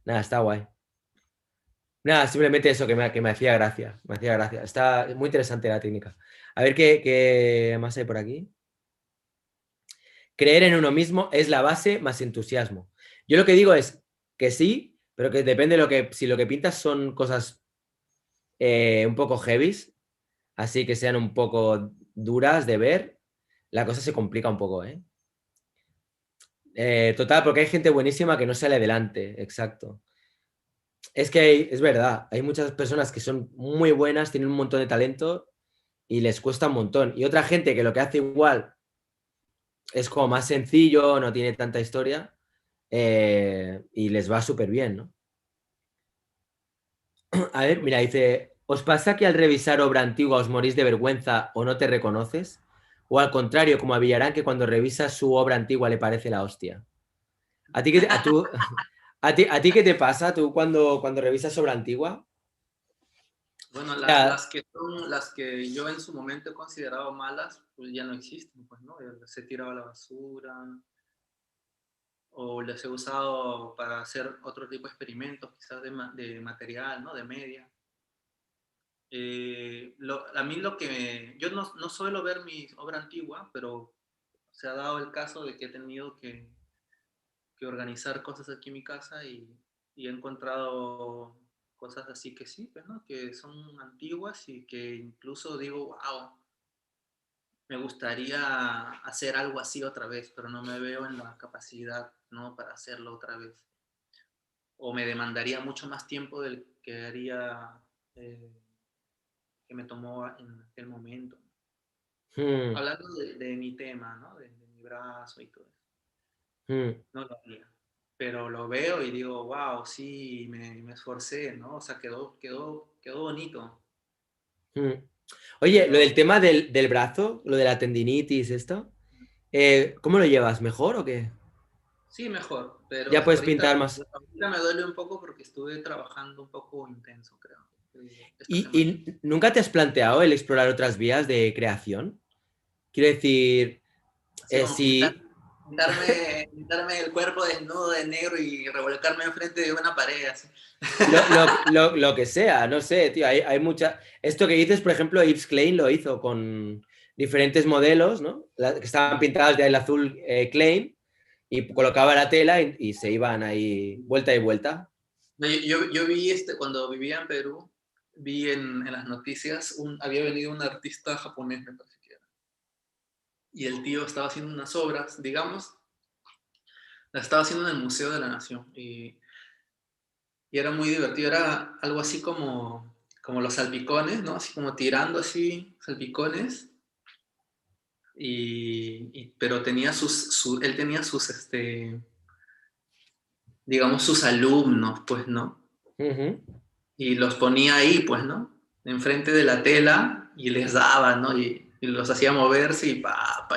A: Nada, está guay. Nada, simplemente eso que me hacía gracia. Me hacía gracia. Está muy interesante la técnica. A ver qué más hay por aquí. Creer en uno mismo es la base más entusiasmo. Yo lo que digo es que sí, pero que depende de si lo que pintas son cosas un poco heavies, así que sean un poco duras de ver, la cosa se complica un poco, ¿eh? Total, porque hay gente buenísima que no sale adelante, exacto. Es que es verdad, hay muchas personas que son muy buenas, tienen un montón de talento y les cuesta un montón. Y otra gente que lo que hace igual es como más sencillo, no tiene tanta historia y les va súper bien, ¿no? A ver, mira, dice, ¿os pasa que al revisar obra antigua os morís de vergüenza o no te reconoces? O al contrario, como a Villarán, que cuando revisas su obra antigua le parece la hostia. ¿A ti a ti qué te pasa tú cuando revisas obra antigua?
B: Bueno,
A: Ya,
B: las que yo en su momento he considerado malas, pues ya no existen, pues, ¿no? Ya las he tirado a la basura o las he usado para hacer otro tipo de experimentos, quizás de material, ¿no? De media. A mí yo no suelo ver mi obra antigua, pero se ha dado el caso de que he tenido que organizar cosas aquí en mi casa y he encontrado cosas así que sí, pues, ¿no? Que son antiguas y que incluso digo, wow, me gustaría hacer algo así otra vez, pero no me veo en la capacidad, ¿no? Para hacerlo otra vez. O me demandaría mucho más tiempo del que haría, que me tomó en aquel momento.
A: hmm,
B: Hablando de mi tema, ¿no? De mi brazo y todo eso.
A: hmm,
B: No lo haría. Pero lo veo y digo, wow, sí, me esforcé, ¿no? O sea, quedó bonito.
A: hmm. Oye, lo del
B: Pero
A: tema del brazo, lo de la tendinitis, esto, ¿cómo lo llevas? ¿Mejor o qué?
B: sí, mejor. Pero
A: Ya
B: hasta
A: puedes
B: ahorita,
A: pintar más.
B: ahorita me duele un poco porque estuve trabajando un poco intenso, creo, esta
A: ¿Y,
B: semana.
A: y nunca te has planteado el explorar otras vías de creación? Quiero decir,
B: Así como
A: si
B: pintarme el cuerpo desnudo de negro y revolcarme enfrente de una pared, así.
A: lo que sea, no sé, tío, hay mucha... Esto que dices, por ejemplo, Yves Klein lo hizo con diferentes modelos, ¿no? Que estaban pintadas de azul Klein y colocaba la tela y se iban ahí vuelta y vuelta.
B: No, yo vi cuando vivía en Perú, vi en las noticias, había venido un artista japonés, me parece que era. Y el tío estaba haciendo unas obras, digamos, las estaba haciendo en el Museo de la Nación. Y era muy divertido, era algo así como como los salpicones, ¿no? Así como tirando así, salpicones. Pero tenía él tenía sus, digamos, sus alumnos, pues, ¿no?
A: Ujú.
B: Y los ponía ahí, pues, ¿no? Enfrente de la tela y les daba, ¿no? Y los hacía moverse y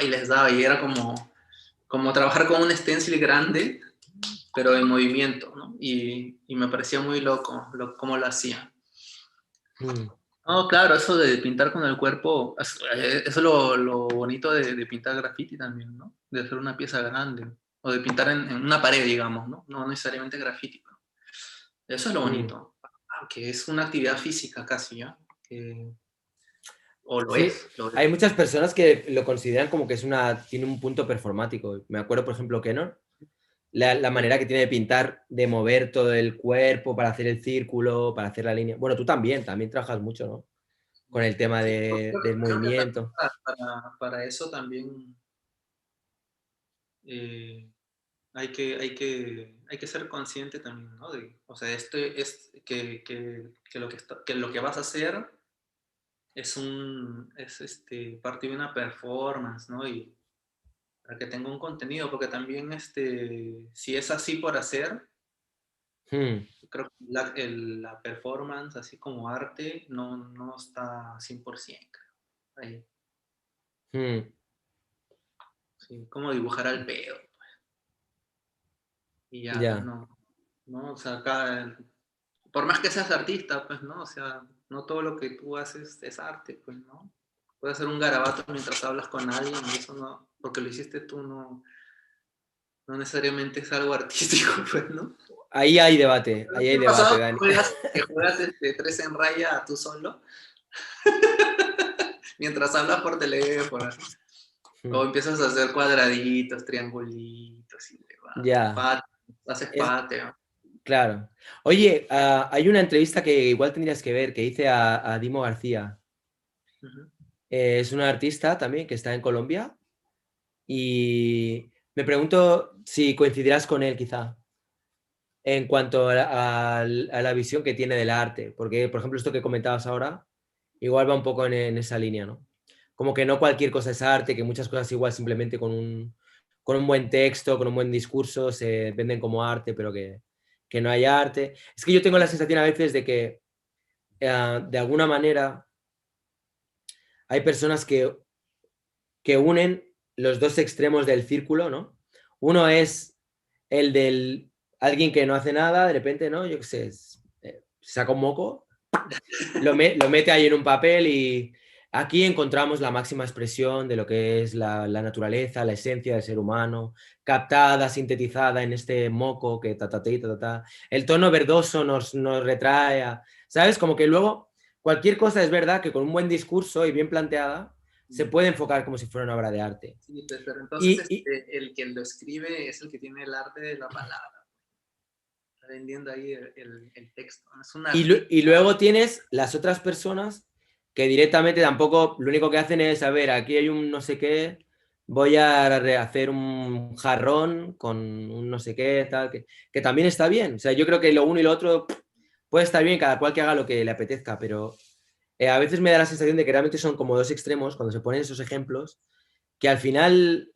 B: y les daba. Y era como trabajar con un stencil grande, pero en movimiento, ¿no? Y me parecía muy loco cómo lo hacía.
A: Mm.
B: No, claro, eso de pintar con el cuerpo, eso es lo bonito de pintar graffiti también, ¿no? De hacer una pieza grande, o de pintar en una pared, digamos, ¿no? No necesariamente graffiti, pero eso es lo
A: Mm.
B: bonito, que es una actividad física casi, ¿ya? O lo
A: Sí,
B: es, lo es.
A: hay muchas personas que lo consideran como que tiene un punto performático. Me acuerdo, por ejemplo, Kenon, la manera que tiene de pintar, de mover todo el cuerpo para hacer el círculo, para hacer la línea. Bueno, tú también trabajas mucho, ¿no? Con el tema
B: Sí,
A: del
B: creo que también
A: movimiento.
B: para eso también eh, hay que ser consciente también, ¿no? O sea, es que lo que vas a hacer es parte de una performance, ¿no? Y para que tenga un contenido, porque también si es así por hacer,
A: Mm.
B: creo que la performance, así como arte, no está 100%, creo. Ahí,
A: Mm.
B: sí, como dibujar al pedo, y ya, pues
A: Ya.
B: no, o sea, acá, por más que seas artista, pues, ¿no? O sea, no todo lo que tú haces es arte, pues, ¿no? Puedes hacer un garabato mientras hablas con alguien y eso no, porque lo hiciste tú, no necesariamente es algo artístico, pues, ¿no?
A: Ahí hay
B: ¿Qué
A: debate,
B: pasó?
A: Dani.
B: Que juegas tres en raya tú solo mientras hablas por teléfono o
A: Mm.
B: empiezas a hacer cuadraditos, triangulitos y
A: Ya.
B: haces
A: Es,
B: patio.
A: claro. Oye, hay una entrevista que igual tendrías que ver, que hice a Dimo García.
B: Ujú.
A: Es una artista también que está en Colombia y me pregunto si coincidirás con él quizá en cuanto a la visión que tiene del arte, porque por ejemplo esto que comentabas ahora igual va un poco en esa línea, ¿no? Como que no cualquier cosa es arte, que muchas cosas igual simplemente con un buen texto, con un buen discurso se venden como arte, pero que no hay arte. Es que yo tengo la sensación a veces de que de alguna manera hay personas que unen los dos extremos del círculo, ¿no? Uno es el del alguien que no hace nada, de repente, ¿no? Yo qué sé, saca un moco, lo mete ahí en un papel y aquí encontramos la máxima expresión de lo que es la naturaleza, la esencia del ser humano, captada, sintetizada en este moco que ta, ta, ta, ta, ta. El tono verdoso nos retrae, ¿sabes? Como que luego cualquier cosa es verdad que con un buen discurso y bien planteada se puede enfocar como si fuera una obra de arte.
B: Sí, pues, pero entonces
A: Y,
B: el que lo escribe es el que tiene el arte de la palabra. Está vendiendo ahí el texto. Es un artista.
A: y luego tienes las otras personas que directamente tampoco, lo único que hacen es, a ver, aquí hay un no sé qué, voy a hacer un jarrón con un no sé qué, tal, que también está bien. O sea, yo creo que lo uno y lo otro puede estar bien, cada cual que haga lo que le apetezca, pero a veces me da la sensación de que realmente son como dos extremos cuando se ponen esos ejemplos, que al final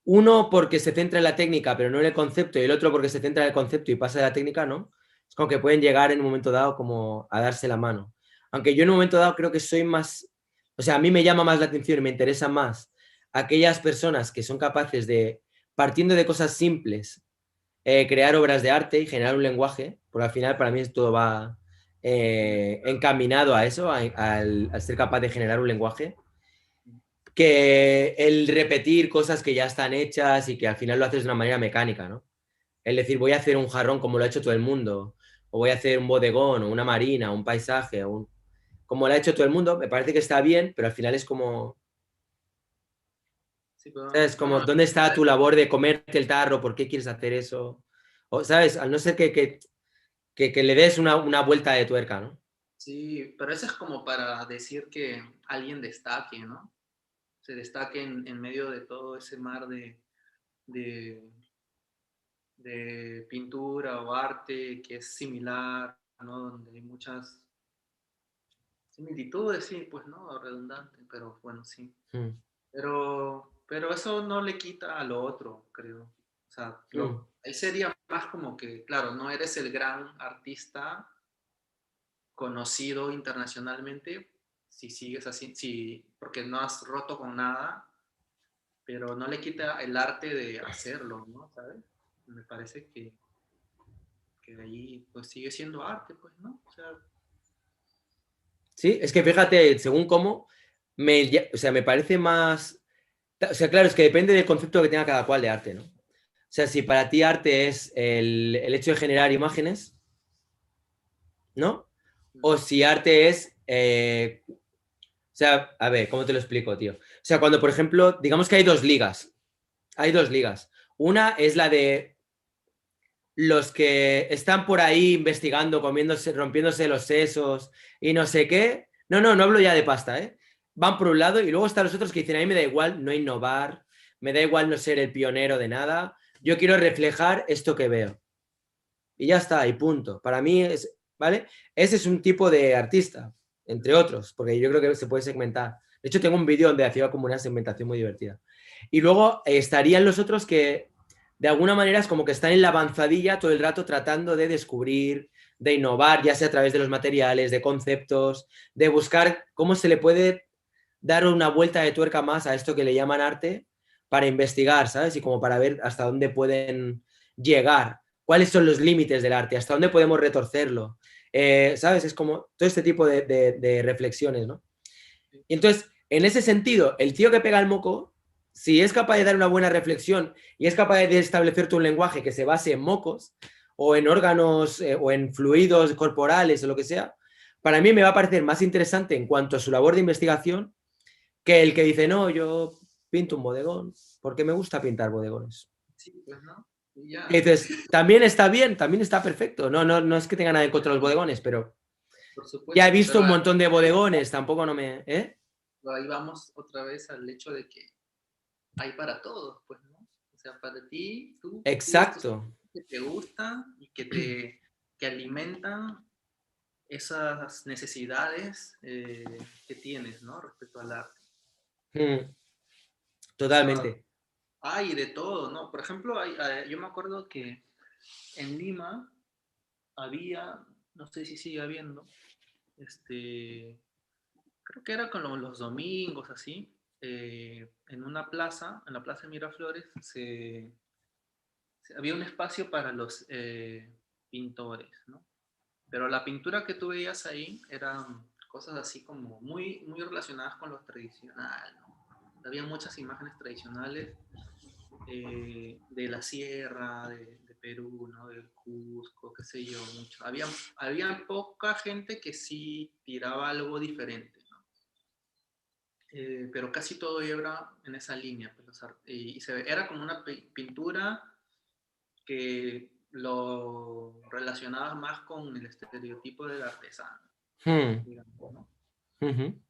A: uno porque se centra en la técnica pero no en el concepto y el otro porque se centra en el concepto y pasa de la técnica, ¿no? Es como que pueden llegar en un momento dado como a darse la mano. Aunque yo en un momento dado creo que soy más, o sea, a mí me llama más la atención y me interesa más aquellas personas que son capaces de, partiendo de cosas simples, crear obras de arte y generar un lenguaje, porque al final para mí todo va encaminado a eso, al ser capaz de generar un lenguaje que el repetir cosas que ya están hechas y que al final lo haces de una manera mecánica, ¿no? El decir, voy a hacer un jarrón como lo ha hecho todo el mundo, o voy a hacer un bodegón, o una marina, un paisaje, como lo ha hecho todo el mundo, me parece que está bien, pero al final es como,
B: Sí, pero,
A: ¿sabes? Como,
B: no,
A: ¿dónde está tu labor de comerte el tarro? ¿Por qué quieres hacer eso? O, ¿sabes? Al no ser que le des una vuelta de tuerca, ¿no?
B: sí, pero eso es como para decir que alguien destaque, ¿no? Se destaque en medio de todo ese mar de, de pintura o arte que es similar, ¿no? Donde hay muchas similitudes, sí, pues, ¿no? Redundante, pero bueno, sí.
A: Mm,
B: Pero eso no le quita a lo otro, creo. O sea,
A: mm.
B: ahí sería más como que, claro, no eres el gran artista conocido internacionalmente si sigues así, si, porque no has roto con nada, pero no le quita el arte de hacerlo, ¿no? ¿Sabes? Me parece que de ahí pues sigue siendo arte, pues, ¿no? O sea,
A: Sí, es que fíjate, según cómo, o sea, me parece más... O sea, claro, es que depende del concepto que tenga cada cual de arte, ¿no? O sea, si para ti arte es el hecho de generar imágenes, ¿no? O si arte es... o sea, a ver, ¿cómo te lo explico, tío? O sea, cuando, por ejemplo, digamos que hay dos ligas. Hay dos ligas. Una es la de los que están por ahí investigando, comiéndose, rompiéndose los sesos y no sé qué. No, no, no hablo ya de pasta, ¿eh? Van por un lado y luego están los otros que dicen, a mí me da igual no innovar, me da igual no ser el pionero de nada, yo quiero reflejar esto que veo. Y ya está, y punto. Para mí es, ¿vale? Ese es un tipo de artista, entre otros, porque yo creo que se puede segmentar. De hecho, tengo un vídeo donde hacía como una segmentación muy divertida. Y luego estarían los otros que, de alguna manera, es como que están en la avanzadilla todo el rato tratando de descubrir, de innovar, ya sea a través de los materiales, de conceptos, de buscar cómo se le puede dar una vuelta de tuerca más a esto que le llaman arte para investigar, ¿sabes? Y como para ver hasta dónde pueden llegar, cuáles son los límites del arte, hasta dónde podemos retorcerlo. ¿Sabes? Es como todo este tipo de reflexiones, ¿no? Y entonces, en ese sentido, el tío que pega el moco, si es capaz de dar una buena reflexión y es capaz de establecerte un lenguaje que se base en mocos o en órganos o en fluidos corporales o lo que sea, para mí me va a parecer más interesante en cuanto a su labor de investigación que el que dice, no, yo pinto un bodegón porque me gusta pintar bodegones.
B: sí, pues, ¿no? Y ya,
A: Y dices, también está bien, también está perfecto. No, no, no es que tenga nada en contra de los bodegones, pero
B: por
A: ya he
B: supuesto,
A: visto
B: pero
A: un montón de bodegones, tampoco no me... ¿eh?
B: ahí vamos otra vez al hecho de que hay para todos, pues, ¿no? O sea, para ti, tú tienes tus
A: Exacto.
B: cosas que te gustan y que alimentan esas necesidades que tienes, ¿no? Respecto al arte.
A: Mm,
B: O sea,
A: totalmente.
B: hay de todo, ¿no? Por ejemplo, yo me acuerdo que en Lima había, no sé si sigue habiendo, creo que era con los domingos, así, en una plaza, en la plaza de Miraflores, había un espacio para los pintores, ¿no? Pero la pintura que tú veías ahí eran cosas así como muy, muy relacionadas con lo tradicional, ¿no? Había muchas imágenes tradicionales de la sierra, de Perú, ¿no? Del Cusco, qué sé yo, mucho. Había poca gente que sí tiraba algo diferente, ¿no? Pero casi todo era en esa línea, pues, era como una pintura que lo relacionaba más con el estereotipo del artesano,
A: Mm,
B: digamos, ¿no?
A: ujú.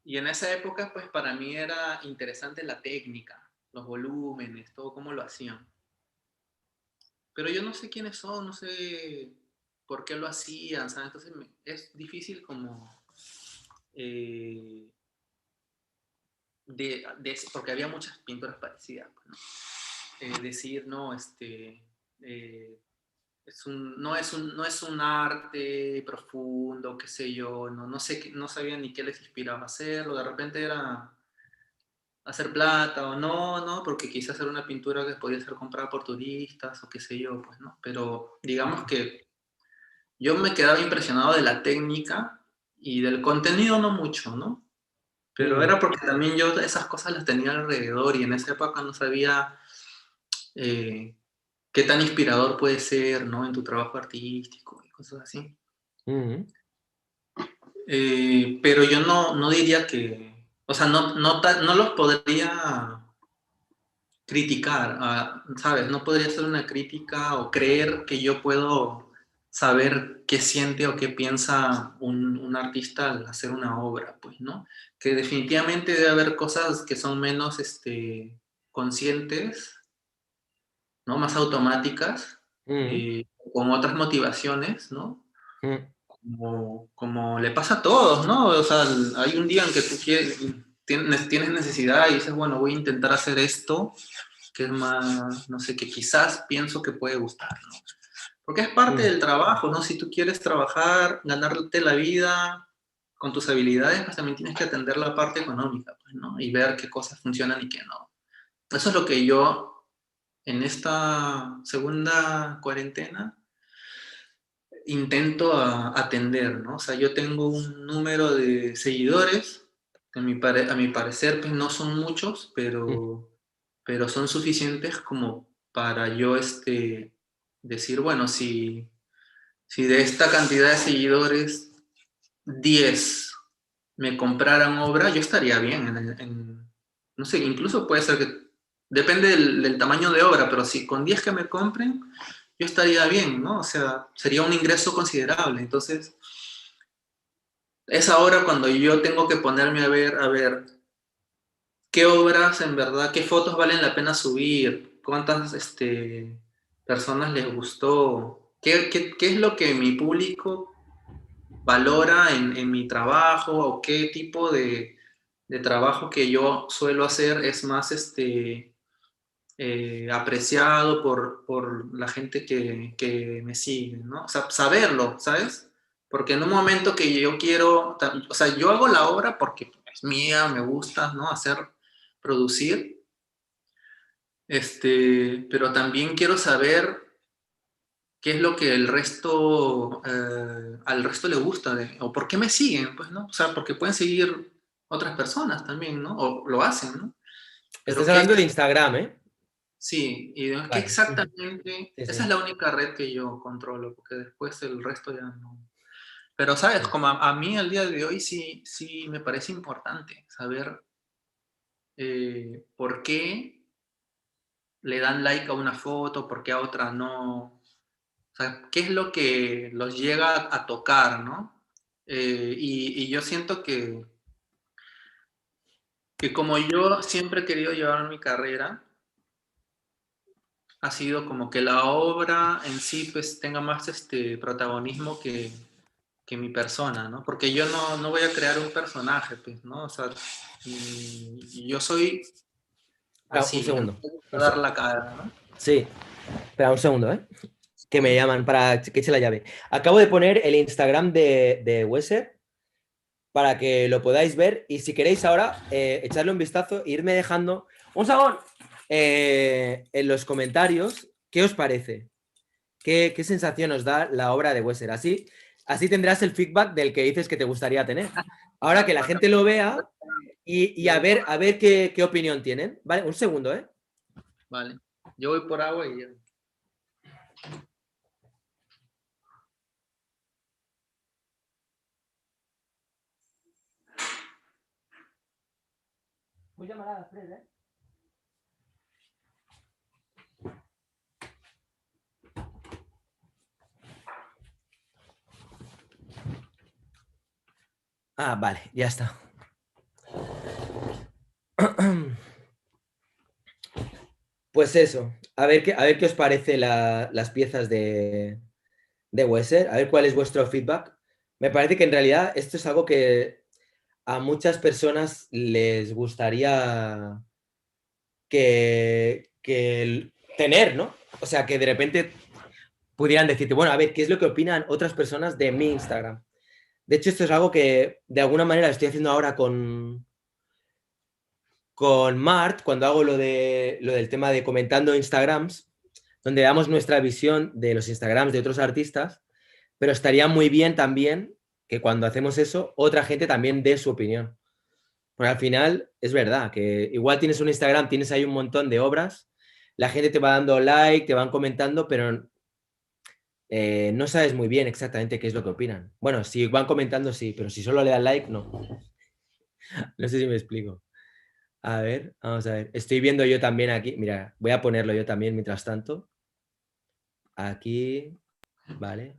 B: Y en esa época, pues para mí era interesante la técnica, los volúmenes, todo cómo lo hacían. Pero yo no sé quiénes son, no sé por qué lo hacían, ¿sabes? Entonces es difícil como eh, porque había muchas pinturas parecidas, pues, ¿no? Decir, no, eh, no es un arte profundo, qué sé yo, no sé, no sabía ni qué les inspiraba hacerlo, de repente era hacer plata o no, ¿no? Porque quizás era una pintura que podía ser comprada por turistas o qué sé yo, pues, ¿no? Pero digamos que yo me quedaba impresionado de la técnica y del contenido no mucho, ¿no? Pero
A: Mm,
B: era porque también yo esas cosas las tenía alrededor y en esa época no sabía eh, qué tan inspirador puede ser, ¿no? En tu trabajo artístico y cosas así.
A: mm,
B: Pero yo no diría que, o sea, no los podría criticar, ¿sabes? No podría hacer una crítica o creer que yo puedo saber qué siente o qué piensa un artista al hacer una obra, pues, ¿no? Que definitivamente debe haber cosas que son menos conscientes, ¿no? Más automáticas,
A: mm,
B: con otras motivaciones, ¿no?
A: mm.
B: como le pasa a todos, ¿no? O sea, hay un día en que tú tienes necesidad y dices, bueno, voy a intentar hacer esto, que es más, no sé, que quizás pienso que puede gustar, ¿no? Porque es parte del trabajo, ¿no? Si tú quieres trabajar, ganarte la vida con tus habilidades, pues también tienes que atender la parte económica, pues, ¿no? Y ver qué cosas funcionan y qué no. Eso es lo que yo en esta segunda cuarentena intento atender, ¿no? O sea, yo tengo un número de seguidores, que a mi parecer pues no son muchos, pero son suficientes como para yo decir, bueno, si de esta cantidad de seguidores 10 me compraran obra, yo estaría bien no sé, incluso puede ser que, depende del tamaño de obra, pero si con 10 que me compren, yo estaría bien, ¿no? O sea, sería un ingreso considerable. Entonces, es ahora cuando yo tengo que ponerme a ver, qué obras en verdad, qué fotos valen la pena subir, cuántas personas les gustó, qué es lo que mi público valora en mi trabajo o qué tipo de trabajo que yo suelo hacer es más apreciado por la gente que me sigue, ¿no? O sea, saberlo, ¿sabes? Porque en un momento que yo quiero, o sea, yo hago la obra porque es mía, me gusta, ¿no? Producir, pero también quiero saber qué es lo que al resto le gusta, o por qué me siguen, pues, ¿no? O sea, porque pueden seguir otras personas también, ¿no? O lo hacen, ¿no? Pero
A: Estás
B: qué
A: hablando de Instagram, ¿eh?
B: sí, y qué
A: Vale.
B: exactamente,
A: Sí,
B: esa es
A: sí.
B: la única red que yo controlo, porque después el resto ya no. Pero, ¿sabes? Como a mí al día de hoy sí me parece importante saber por qué le dan like a una foto, por qué a otra no. O sea, qué es lo que los llega a tocar, ¿no? Y yo siento que como yo siempre he querido llevar mi carrera, ha sido como que la obra en sí pues tenga más protagonismo que mi persona, ¿no? Porque yo no voy a crear un personaje, pues, ¿no? O sea, yo soy
A: Espera, un
B: así, yo no
A: segundo.
B: voy a dar la cara, ¿no?
A: Sí, espera un segundo, ¿eh? Que me llaman para que eche la llave. Acabo de poner el Instagram de Weser para que lo podáis ver y si queréis ahora echarle un vistazo e irme dejando un sabón en los comentarios qué os parece, qué sensación os da la obra de Weser. Así tendrás el feedback del que dices que te gustaría tener. Ahora que la gente lo vea y a ver qué opinión tienen. Vale, un segundo, ¿eh?
B: Vale, yo voy por agua y ya.
A: Voy a llamar a Fred, ¿eh? Ah, vale, ya está. Pues eso, a ver qué os parece las piezas de Weser, a ver cuál es vuestro feedback. Me parece que en realidad esto es algo que a muchas personas les gustaría que tener, ¿no? O sea, que de repente pudieran decirte, bueno, a ver, ¿qué es lo que opinan otras personas de mi Instagram? De hecho, esto es algo que de alguna manera estoy haciendo ahora con Mart, cuando hago lo del tema de comentando Instagrams, donde damos nuestra visión de los Instagrams de otros artistas, pero estaría muy bien también que cuando hacemos eso, otra gente también dé su opinión. Porque al final es verdad que igual tienes un Instagram, tienes ahí un montón de obras, la gente te va dando like, te van comentando, pero no sabes muy bien exactamente qué es lo que opinan. Bueno, si van comentando, sí, pero si solo le dan like, no. No sé si me explico. A ver, vamos a ver. Estoy viendo yo también aquí. Mira, voy a ponerlo yo también mientras tanto. Aquí, vale.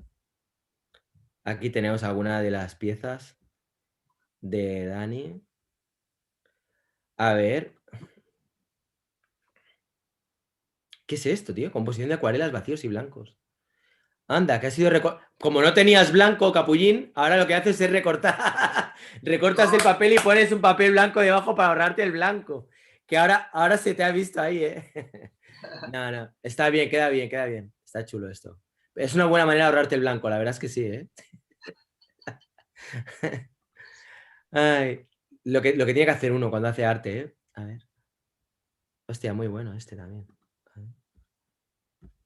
A: Aquí tenemos alguna de las piezas de Dani. A ver. ¿Qué es esto, tío? Composición de acuarelas, vacíos y blancos. Anda, que ha sido como no tenías blanco, capullín, ahora lo que haces es recortar. Recortas el papel y pones un papel blanco debajo para ahorrarte el blanco. Que ahora se te ha visto ahí, ¿eh? No, no, está bien, queda bien, queda bien. Está chulo esto. Es una buena manera de ahorrarte el blanco, la verdad es que sí, ¿eh? Ay, lo que tiene que hacer uno cuando hace arte, ¿eh? A ver. Hostia, muy bueno este también. A ver.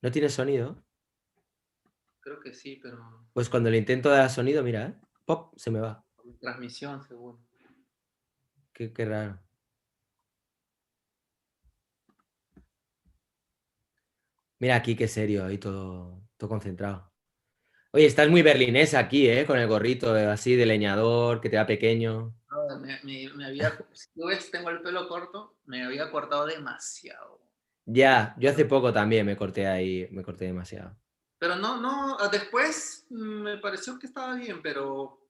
A: ¿No tiene sonido?
B: Creo que sí, pero
A: Pues cuando le intento dar sonido, mira, ¿eh? Pop, se me va.
B: transmisión seguro.
A: Qué raro. Mira aquí, qué serio, ahí todo concentrado. Oye, estás muy berlinés aquí, ¿eh? Con el gorrito así de leñador, que te da pequeño.
B: No, me había, si tú ves, tengo el pelo corto, me había cortado demasiado.
A: Ya, yo hace poco también me corté ahí, me corté demasiado.
B: Pero no, después me pareció que estaba bien, pero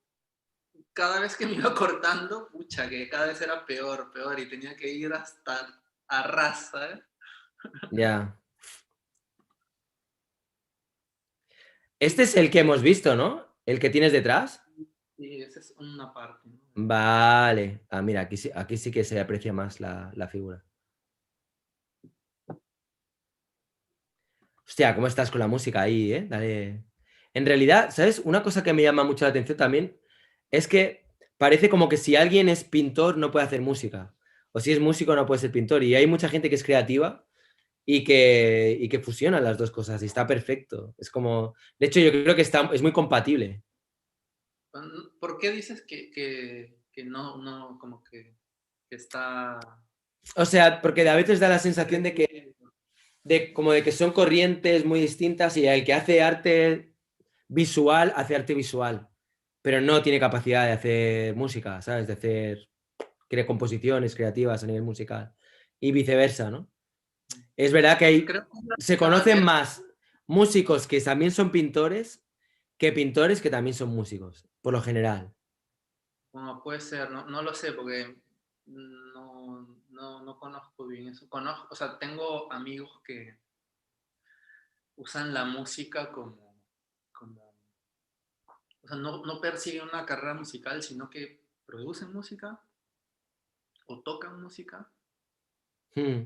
B: cada vez que me iba cortando, pucha, que cada vez era peor, y tenía que ir hasta a ras, ¿sabes?
A: Ya. Este es el que hemos visto, ¿no? El que tienes detrás.
B: Sí, esa es una parte, ¿no?
A: Vale. Ah, mira, aquí sí que se aprecia más la figura. Hostia, ¿cómo estás con la música ahí, eh? Dale. En realidad, ¿sabes? Una cosa que me llama mucho la atención también es que parece como que si alguien es pintor no puede hacer música. O si es músico no puede ser pintor. Y hay mucha gente que es creativa y que fusiona las dos cosas y está perfecto. Es como, de hecho, yo creo que es muy compatible.
B: ¿Por qué dices que no, como que está...
A: O sea, porque a veces da la sensación como de que son corrientes muy distintas y el que hace arte visual hace arte visual, pero no tiene capacidad de hacer música, ¿sabes? Crea composiciones creativas a nivel musical y viceversa, ¿no? Es verdad que
B: Creo
A: se
B: que va a
A: conocen
B: ver,
A: más músicos que también son pintores que pintores que también son músicos, por lo general.
B: como puede ser, no lo sé, porque no conozco bien eso. Conozco, o sea, tengo amigos que usan la música como o sea, no persiguen una carrera musical, sino que producen música o tocan música,
A: Hmm,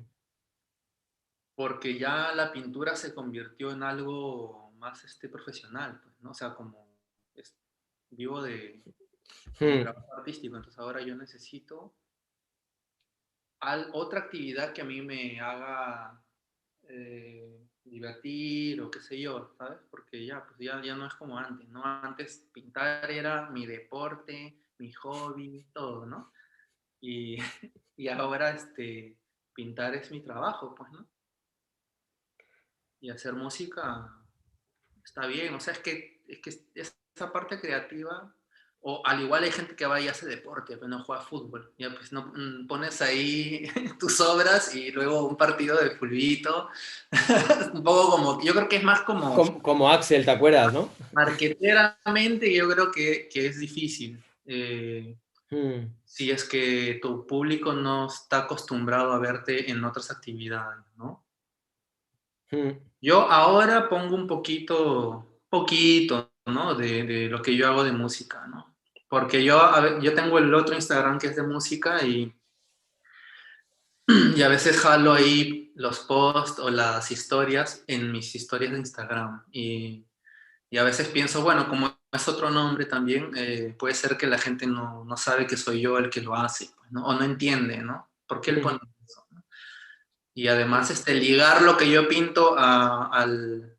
B: porque ya la pintura se convirtió en algo más profesional, pues, ¿no? O sea, como es, vivo de mi
A: hmm,
B: trabajo artístico, entonces ahora yo necesito otra actividad que a mí me haga divertir o qué sé yo, ¿sabes? Porque ya, pues ya no es como antes, ¿no? Antes pintar era mi deporte, mi hobby, todo, ¿no? Y, y ahora pintar es mi trabajo, pues, ¿no? Y hacer música está bien, o sea, es que esa parte creativa, o al igual hay gente que va y hace deporte, pero no juega fútbol, ya pues no pones ahí tus obras y luego un partido de fulbito, un poco como, yo creo que es más como
A: Como Axel, ¿te acuerdas, no?
B: marketeramente, yo creo que es difícil.
A: Hmm,
B: Si es que tu público no está acostumbrado a verte en otras actividades, ¿no?
A: hmm,
B: Yo ahora pongo un poquito, ¿no? De lo que yo hago de música, ¿no? Porque yo tengo el otro Instagram que es de música y a veces jalo ahí los posts o las historias en mis historias de Instagram. Y a veces pienso, bueno, como es otro nombre también, puede ser que la gente no sabe que soy yo el que lo hace, pues, ¿no? O no entiende, ¿no? ¿Por qué él
A: hmm.
B: pone eso? ¿No? Y además, ligar lo que yo pinto al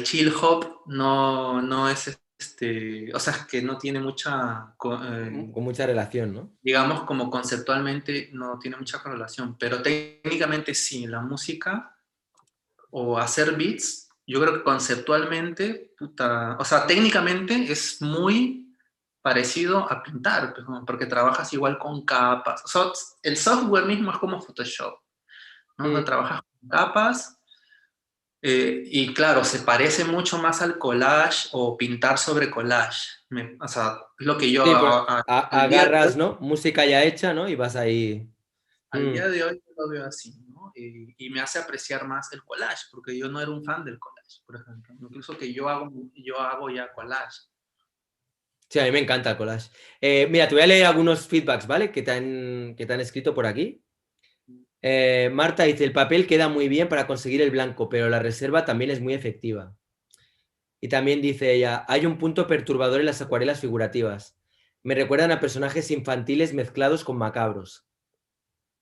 B: chill hop no es, o sea, que no tiene mucha,
A: Con mucha relación, ¿no?
B: digamos, como conceptualmente no tiene mucha correlación, pero técnicamente sí, la música o hacer beats, yo creo que conceptualmente, puta, o sea, técnicamente es muy parecido a pintar, pues, porque trabajas igual con capas. O sea, el software mismo es como Photoshop, ¿no? O sea,
A: Hmm.
B: trabajas con capas y claro, se parece mucho más al collage o pintar sobre collage. O sea, es lo que yo
A: Sí, pues
B: al día de hoy,
A: agarras, ¿no? Música ya hecha, ¿no? Y vas ahí.
B: al
A: Hmm.
B: día de hoy lo veo así, ¿no? Y me hace apreciar más el collage, porque yo no era un fan del collage. fotos, por ejemplo. Incluso que yo hago ya collage.
A: Sí, a mí me encanta el collage. Mira, te voy a leer algunos feedbacks, ¿vale? Que te han escrito por aquí. Marta dice, el papel queda muy bien para conseguir el blanco, pero la reserva también es muy efectiva. Y también dice ella, hay un punto perturbador en las acuarelas figurativas. Me recuerdan a personajes infantiles mezclados con macabros.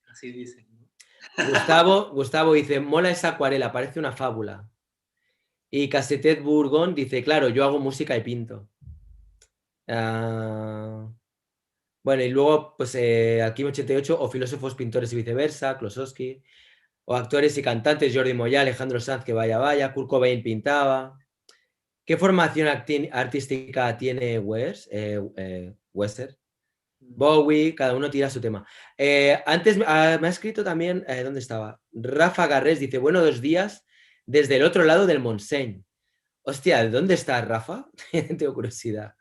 B: Así dicen, ¿no?
A: Gustavo dice, mola esa acuarela, parece una fábula. Y Casetet Bourgon dice, claro, yo hago música y pinto. Bueno, y luego, pues, Alquim88, o filósofos, pintores y viceversa, Klosowski, o actores y cantantes, Jordi Moya, Alejandro Sanz, que vaya, Kurt Cobain pintaba. ¿Qué formación artística tiene Wester? Bowie, cada uno tira su tema. Antes me ha escrito también, ¿dónde estaba? Rafa Garrés dice, bueno, 2 días desde el otro lado del Montseny. Hostia, ¿dónde está Rafa? Tengo curiosidad.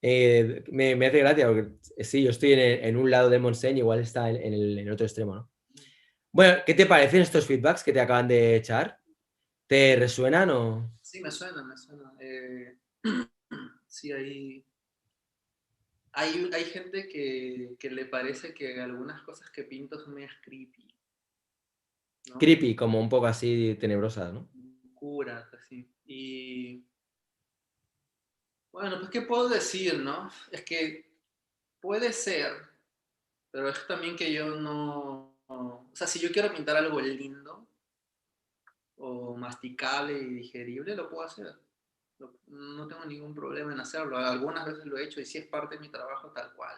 A: Me hace gracia porque sí, yo estoy en un lado del Montseny, igual está en el otro extremo, ¿no? Bueno, ¿qué te parecen estos feedbacks que te acaban de echar? ¿Te resuenan o...?
B: Sí, me suena. Sí, hay gente que le parece que algunas cosas que pinto son medias creepy, ¿no?
A: Creepy, como un poco así tenebrosa, ¿no?
B: Curas, así. Y bueno, pues, ¿qué puedo decir, no? Es que puede ser, pero es también que yo no... O sea, si yo quiero pintar algo lindo o masticable y digerible, lo puedo hacer. No tengo ningún problema en hacerlo. Algunas veces lo he hecho y sí es parte de mi trabajo tal cual.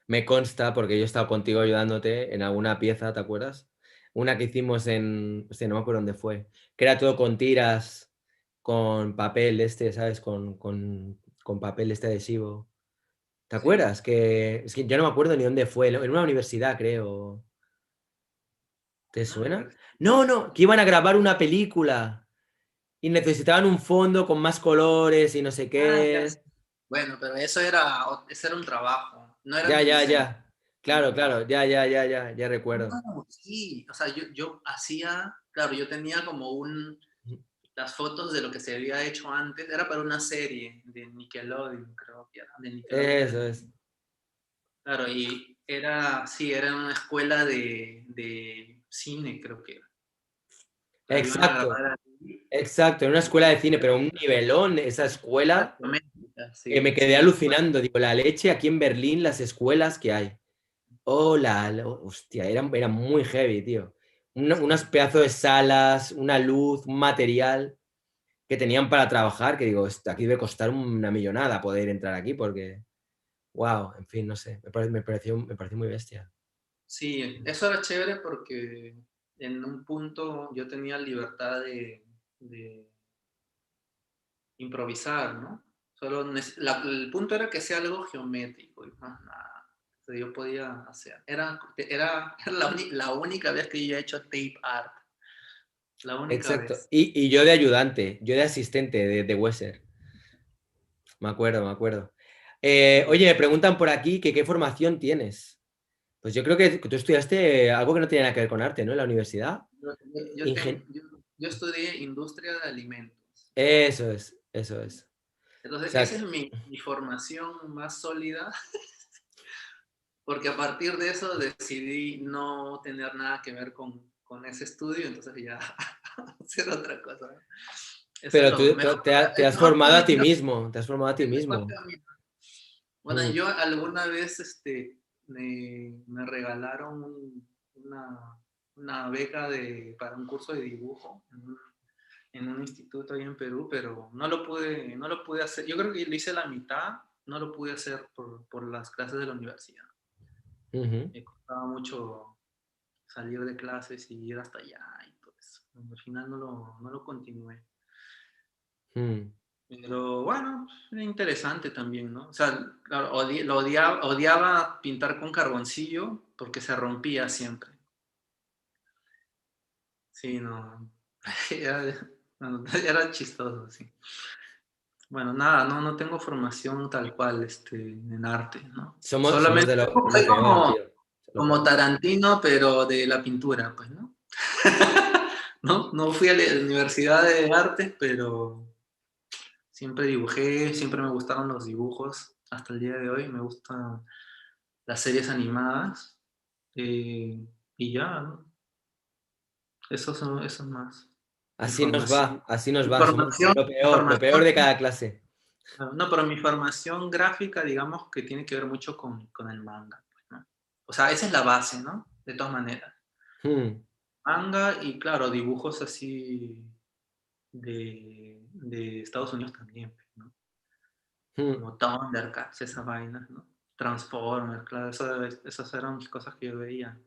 A: Me consta, porque yo he estado contigo ayudándote en alguna pieza, ¿te acuerdas? Una que hicimos hostia, no me acuerdo dónde fue, que era todo con tiras, con papel ¿sabes? Con papel adhesivo. ¿Te
B: Sí.
A: acuerdas? Es que yo no me acuerdo ni dónde fue, en una universidad, creo. ¿Te suena? No, que iban a grabar una película y necesitaban un fondo con más colores y no sé
B: Ya.
A: qué.
B: Bueno, pero ese era un trabajo, no era mi diseño.
A: Ya. Claro, ya recuerdo.
B: No, sí, o sea, yo hacía, claro, yo tenía como las fotos de lo que se había hecho antes, era para una serie de Nickelodeon, creo que era, de Nickelodeon.
A: Eso es.
B: Claro, y era una escuela de cine, creo que era. La iban a
A: Exacto.
B: grabar ahí.
A: Exacto, en una escuela de cine, pero un nivelón, esa escuela,
B: Exactamente,
A: que me
B: sí,
A: quedé
B: sí.
A: alucinando, digo, la leche aquí en Berlín, las escuelas que hay. Hostia, era muy heavy, tío. Unas pedazos de salas, una luz, un material que tenían para trabajar, que digo, aquí debe costar una millonada poder entrar aquí, porque, wow, en fin, no sé, me pareció muy bestia.
B: Sí, eso era chévere porque en un punto yo tenía libertad de improvisar, ¿no? El punto era que sea algo geométrico y más nada. O sea, yo podía hacer. Era la única vez que yo he hecho tape art. La única
A: Exacto,
B: vez.
A: y yo de ayudante, yo de asistente de Wesser. Me acuerdo. Oye, me preguntan por aquí que qué formación tienes. Pues yo creo que tú estudiaste algo que no tiene nada que ver con arte, ¿no? En la universidad.
B: Yo estudié industria de alimentos.
A: Eso es. O
B: Entonces,
A: sea,
B: esa es mi formación más sólida, porque a partir de eso decidí no tener nada que ver con ese estudio, entonces ya hacer otra cosa. Eso es
A: pero
B: lo
A: tú
B: mejor.
A: te has formado a ti mismo, te has formado a ti
B: El mejor
A: mismo.
B: camino. Bueno,
A: Mm.
B: yo alguna vez me regalaron una beca para un curso de dibujo en un instituto ahí en Perú, pero no lo pude hacer. Yo creo que lo hice la mitad, no lo pude hacer por las clases de la universidad.
A: Ujú.
B: Me costaba mucho salir de clases y ir hasta allá y todo eso. Al final no lo continué.
A: Mm.
B: Pero bueno, era interesante también, ¿no? O sea, claro, odiaba pintar con carboncillo porque se rompía siempre. Sí, no. Era chistoso, sí. Bueno, nada, no tengo formación tal cual en arte, ¿no?
A: Somos
B: Solamente
A: de lo
B: soy
A: peor, tío. Lo
B: como
A: peor.
B: Tarantino, pero de la pintura, pues, ¿no? ¿no? No fui a la universidad de arte, pero siempre dibujé, siempre me gustaron los dibujos. Hasta el día de hoy me gustan las series animadas. Y ya, ¿no? Eso es más información.
A: así nos va, somos
B: Información,
A: lo peor
B: información.
A: de cada clase.
B: No, pero mi formación gráfica, digamos que tiene que ver mucho con el manga, pues, ¿no? O sea, esa es la base, ¿no? De todas maneras.
A: Hmm,
B: Manga y, claro, dibujos así de Estados Unidos también, pues, ¿no?
A: hmm,
B: Como Thundercats, esas vainas, ¿no? Transformers, claro, esas eran mis cosas que yo veía.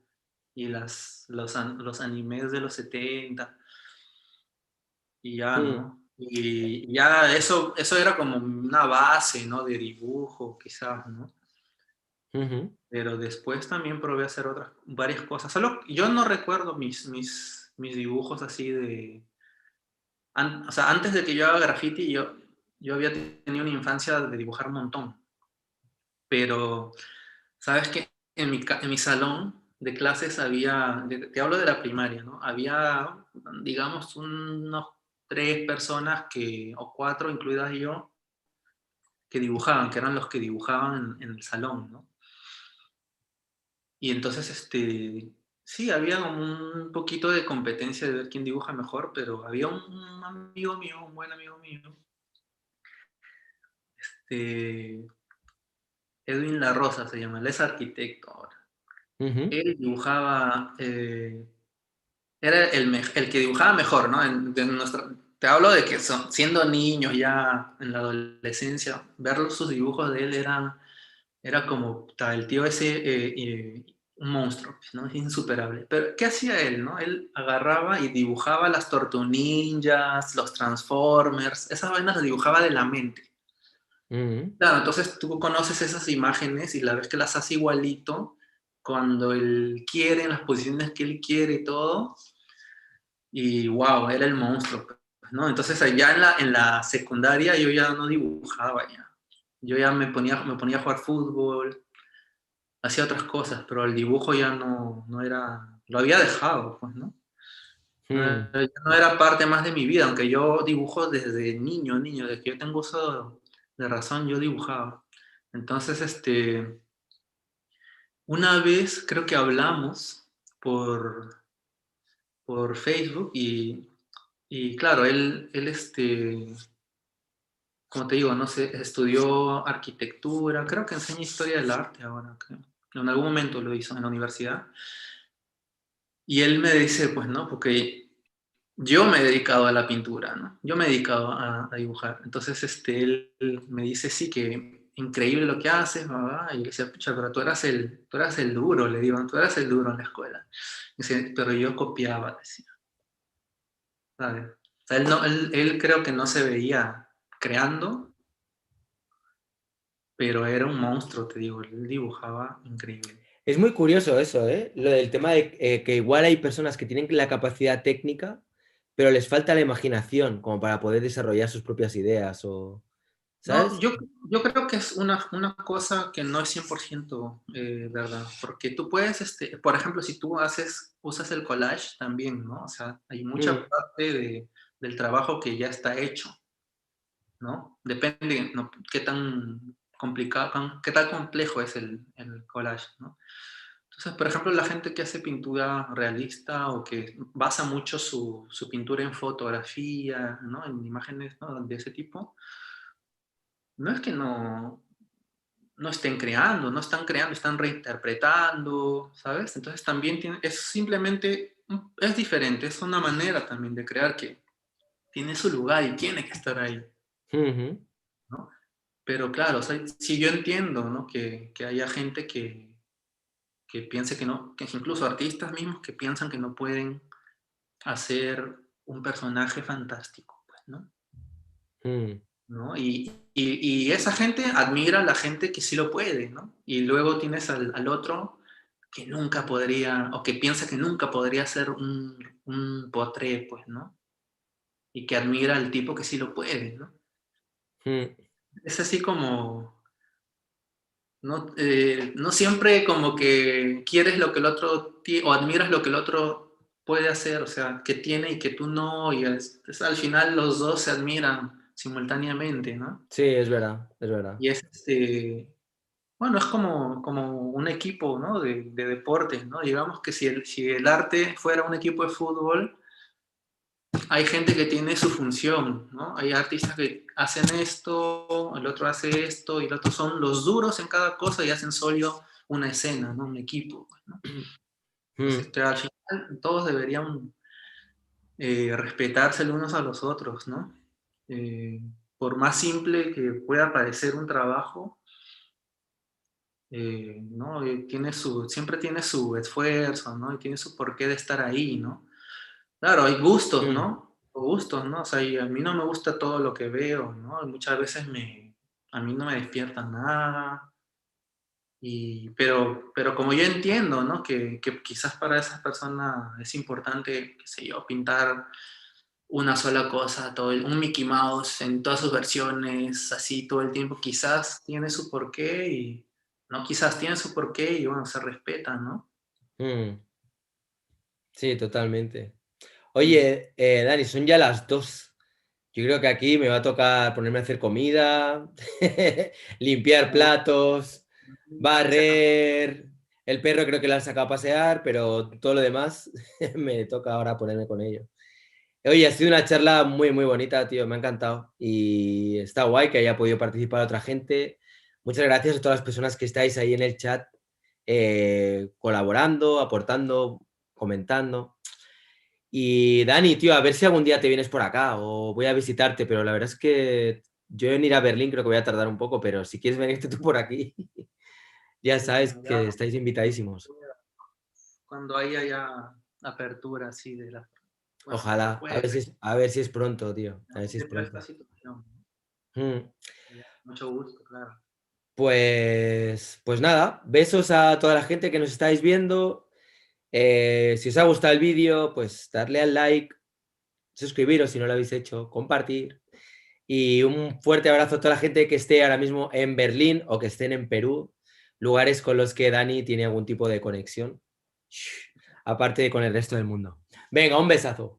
B: Y los animes de los 70 y ya,
A: hmm,
B: ¿no? Y ya eso era como una base, ¿no? De dibujo, quizás, ¿no?
A: ujú.
B: Pero después también probé a hacer varias cosas. Solo yo no recuerdo mis dibujos así de... O sea, antes de que yo haga graffiti, yo había tenido una infancia de dibujar un montón. Pero, ¿sabes qué? En mi salón de clases había, te hablo de la primaria, ¿no? Había, digamos, unos 3 personas o 4, incluidas yo, que dibujaban, que eran los que dibujaban en el salón, ¿no? Y entonces, sí, había como un poquito de competencia de ver quién dibuja mejor, pero había un amigo mío, un buen amigo mío, eh, Edwin La Rosa se llama, él es arquitecto ahora.
A: Ujú.
B: Él dibujaba, era el que dibujaba mejor, ¿no? Te hablo de que siendo niños ya en la adolescencia, ver sus dibujos de él era como el tío ese, un monstruo, ¿no? Es insuperable. Pero, ¿qué hacía él, no? Él agarraba y dibujaba las Tortugas Ninjas, los Transformers, esas vainas las dibujaba de la mente.
A: Ujú.
B: Claro, entonces tú conoces esas imágenes y la ves que las hace igualito cuando él quiere, en las posiciones que él quiere y todo. Y wow, era el monstruo, ¿no? Entonces allá en la secundaria yo ya no dibujaba ya. Yo ya me ponía a jugar fútbol, hacía otras cosas, pero el dibujo ya no era, lo había dejado, pues, ¿no?
A: Hmm.
B: Ya no era parte más de mi vida, aunque yo dibujo desde niño, desde que yo tengo uso de razón, yo dibujaba. Entonces, una vez creo que hablamos por Facebook y claro, él, como te digo, no sé, estudió arquitectura, creo que enseña historia del arte ahora, creo. En algún momento lo hizo en la universidad. Y él me dice, pues, ¿no? Porque yo me he dedicado a la pintura, ¿no? Yo me he dedicado a dibujar. Entonces, él me dice, sí, que increíble lo que haces, ¿verdad? Y yo le decía, pucha, pero tú eras el duro, le digo, tú eras el duro en la escuela. Dice, pero yo copiaba, decía, ¿sabes? O sea, él creo que no se veía creando, pero era un monstruo, te digo, él dibujaba increíble.
A: Es muy curioso eso, ¿eh? Lo del tema de que igual hay personas que tienen la capacidad técnica, pero les falta la imaginación como para poder desarrollar sus propias ideas o,
B: No,
A: ¿sabes?
B: yo creo que es una cosa que no es 100% verdad, porque tú puedes, por ejemplo, si tú usas el collage también, ¿no? O sea, hay mucha
A: Mm,
B: parte del trabajo que ya está hecho, ¿no? Depende, ¿no? Qué tan complicado, qué tan complejo es el collage, ¿no? Entonces, por ejemplo, la gente que hace pintura realista o que basa mucho su pintura en fotografía, ¿no? En imágenes, ¿no? De ese tipo, no es que no estén creando, no están creando, están reinterpretando, ¿sabes? Entonces también es simplemente, es diferente, es una manera también de crear que tiene su lugar y tiene que estar ahí,
A: ujú,
B: ¿no? Pero claro, o sea, si yo entiendo, ¿no? Que haya gente que piense que no, que incluso artistas mismos que piensan que no pueden hacer un personaje fantástico, pues, ¿no?
A: mm.
B: ¿No? Y esa gente admira a la gente que sí lo puede, ¿no? Y luego tienes al otro que nunca podría, o que piensa que nunca podría ser un potré, pues, ¿no? Y que admira al tipo que sí lo puede, ¿no?
A: Mm.
B: Es así como, no siempre como que quieres lo que el otro, o admiras lo que el otro puede hacer, o sea, que tiene y que tú no, y al final los dos se admiran simultáneamente, ¿no?
A: Sí, es verdad, es verdad.
B: Y es bueno, es como un equipo, ¿no? de deporte, ¿no? Digamos que si el arte fuera un equipo de fútbol, hay gente que tiene su función, ¿no? Hay artistas que hacen esto, el otro hace esto, y el otro son los duros en cada cosa y hacen solo una escena, ¿no? Un equipo, pues, ¿no? Entonces, que al final todos deberían respetarse los unos a los otros, ¿no? Por más simple que pueda parecer un trabajo, ¿no? Siempre tiene su esfuerzo, ¿no? Y tiene su porqué de estar ahí, ¿no? Claro, hay gustos, ¿no? Gustos, ¿no? O sea, y a mí no me gusta todo lo que veo, ¿no? Muchas veces a mí no me despierta nada. Pero como yo entiendo, ¿no? Que quizás para esas personas es importante, qué sé yo, pintar una sola cosa, un Mickey Mouse en todas sus versiones, así todo el tiempo, quizás tiene su porqué y no, quizás tiene su porqué y bueno, se respeta, ¿no?
A: Sí, totalmente. Oye, Dani, son ya las 2. Yo creo que aquí me va a tocar ponerme a hacer comida, limpiar platos, barrer. El perro creo que lo han sacado a pasear, pero todo lo demás me toca ahora ponerme con ello. Oye, ha sido una charla muy, muy bonita, tío. Me ha encantado. Y está guay que haya podido participar otra gente. Muchas gracias a todas las personas que estáis ahí en el chat, colaborando, aportando, comentando. Y Dani, tío, a ver si algún día te vienes por acá o voy a visitarte, pero la verdad es que yo en ir a Berlín creo que voy a tardar un poco, pero si quieres venirte tú por aquí, ya sabes que estáis invitadísimos.
B: Cuando haya ya apertura así de la... Bueno,
A: Ojalá, a ver si es pronto, tío. A ver si es
B: siempre esta
A: pronto.
B: situación.
A: Mm.
B: Mucho gusto, claro.
A: Pues nada, besos a toda la gente que nos estáis viendo. Si os ha gustado el vídeo, pues darle al like, suscribiros si no lo habéis hecho, compartir. Y un fuerte abrazo a toda la gente que esté ahora mismo en Berlín o que estén en Perú, lugares con los que Dani tiene algún tipo de conexión, aparte de con el resto del mundo. Venga, un besazo.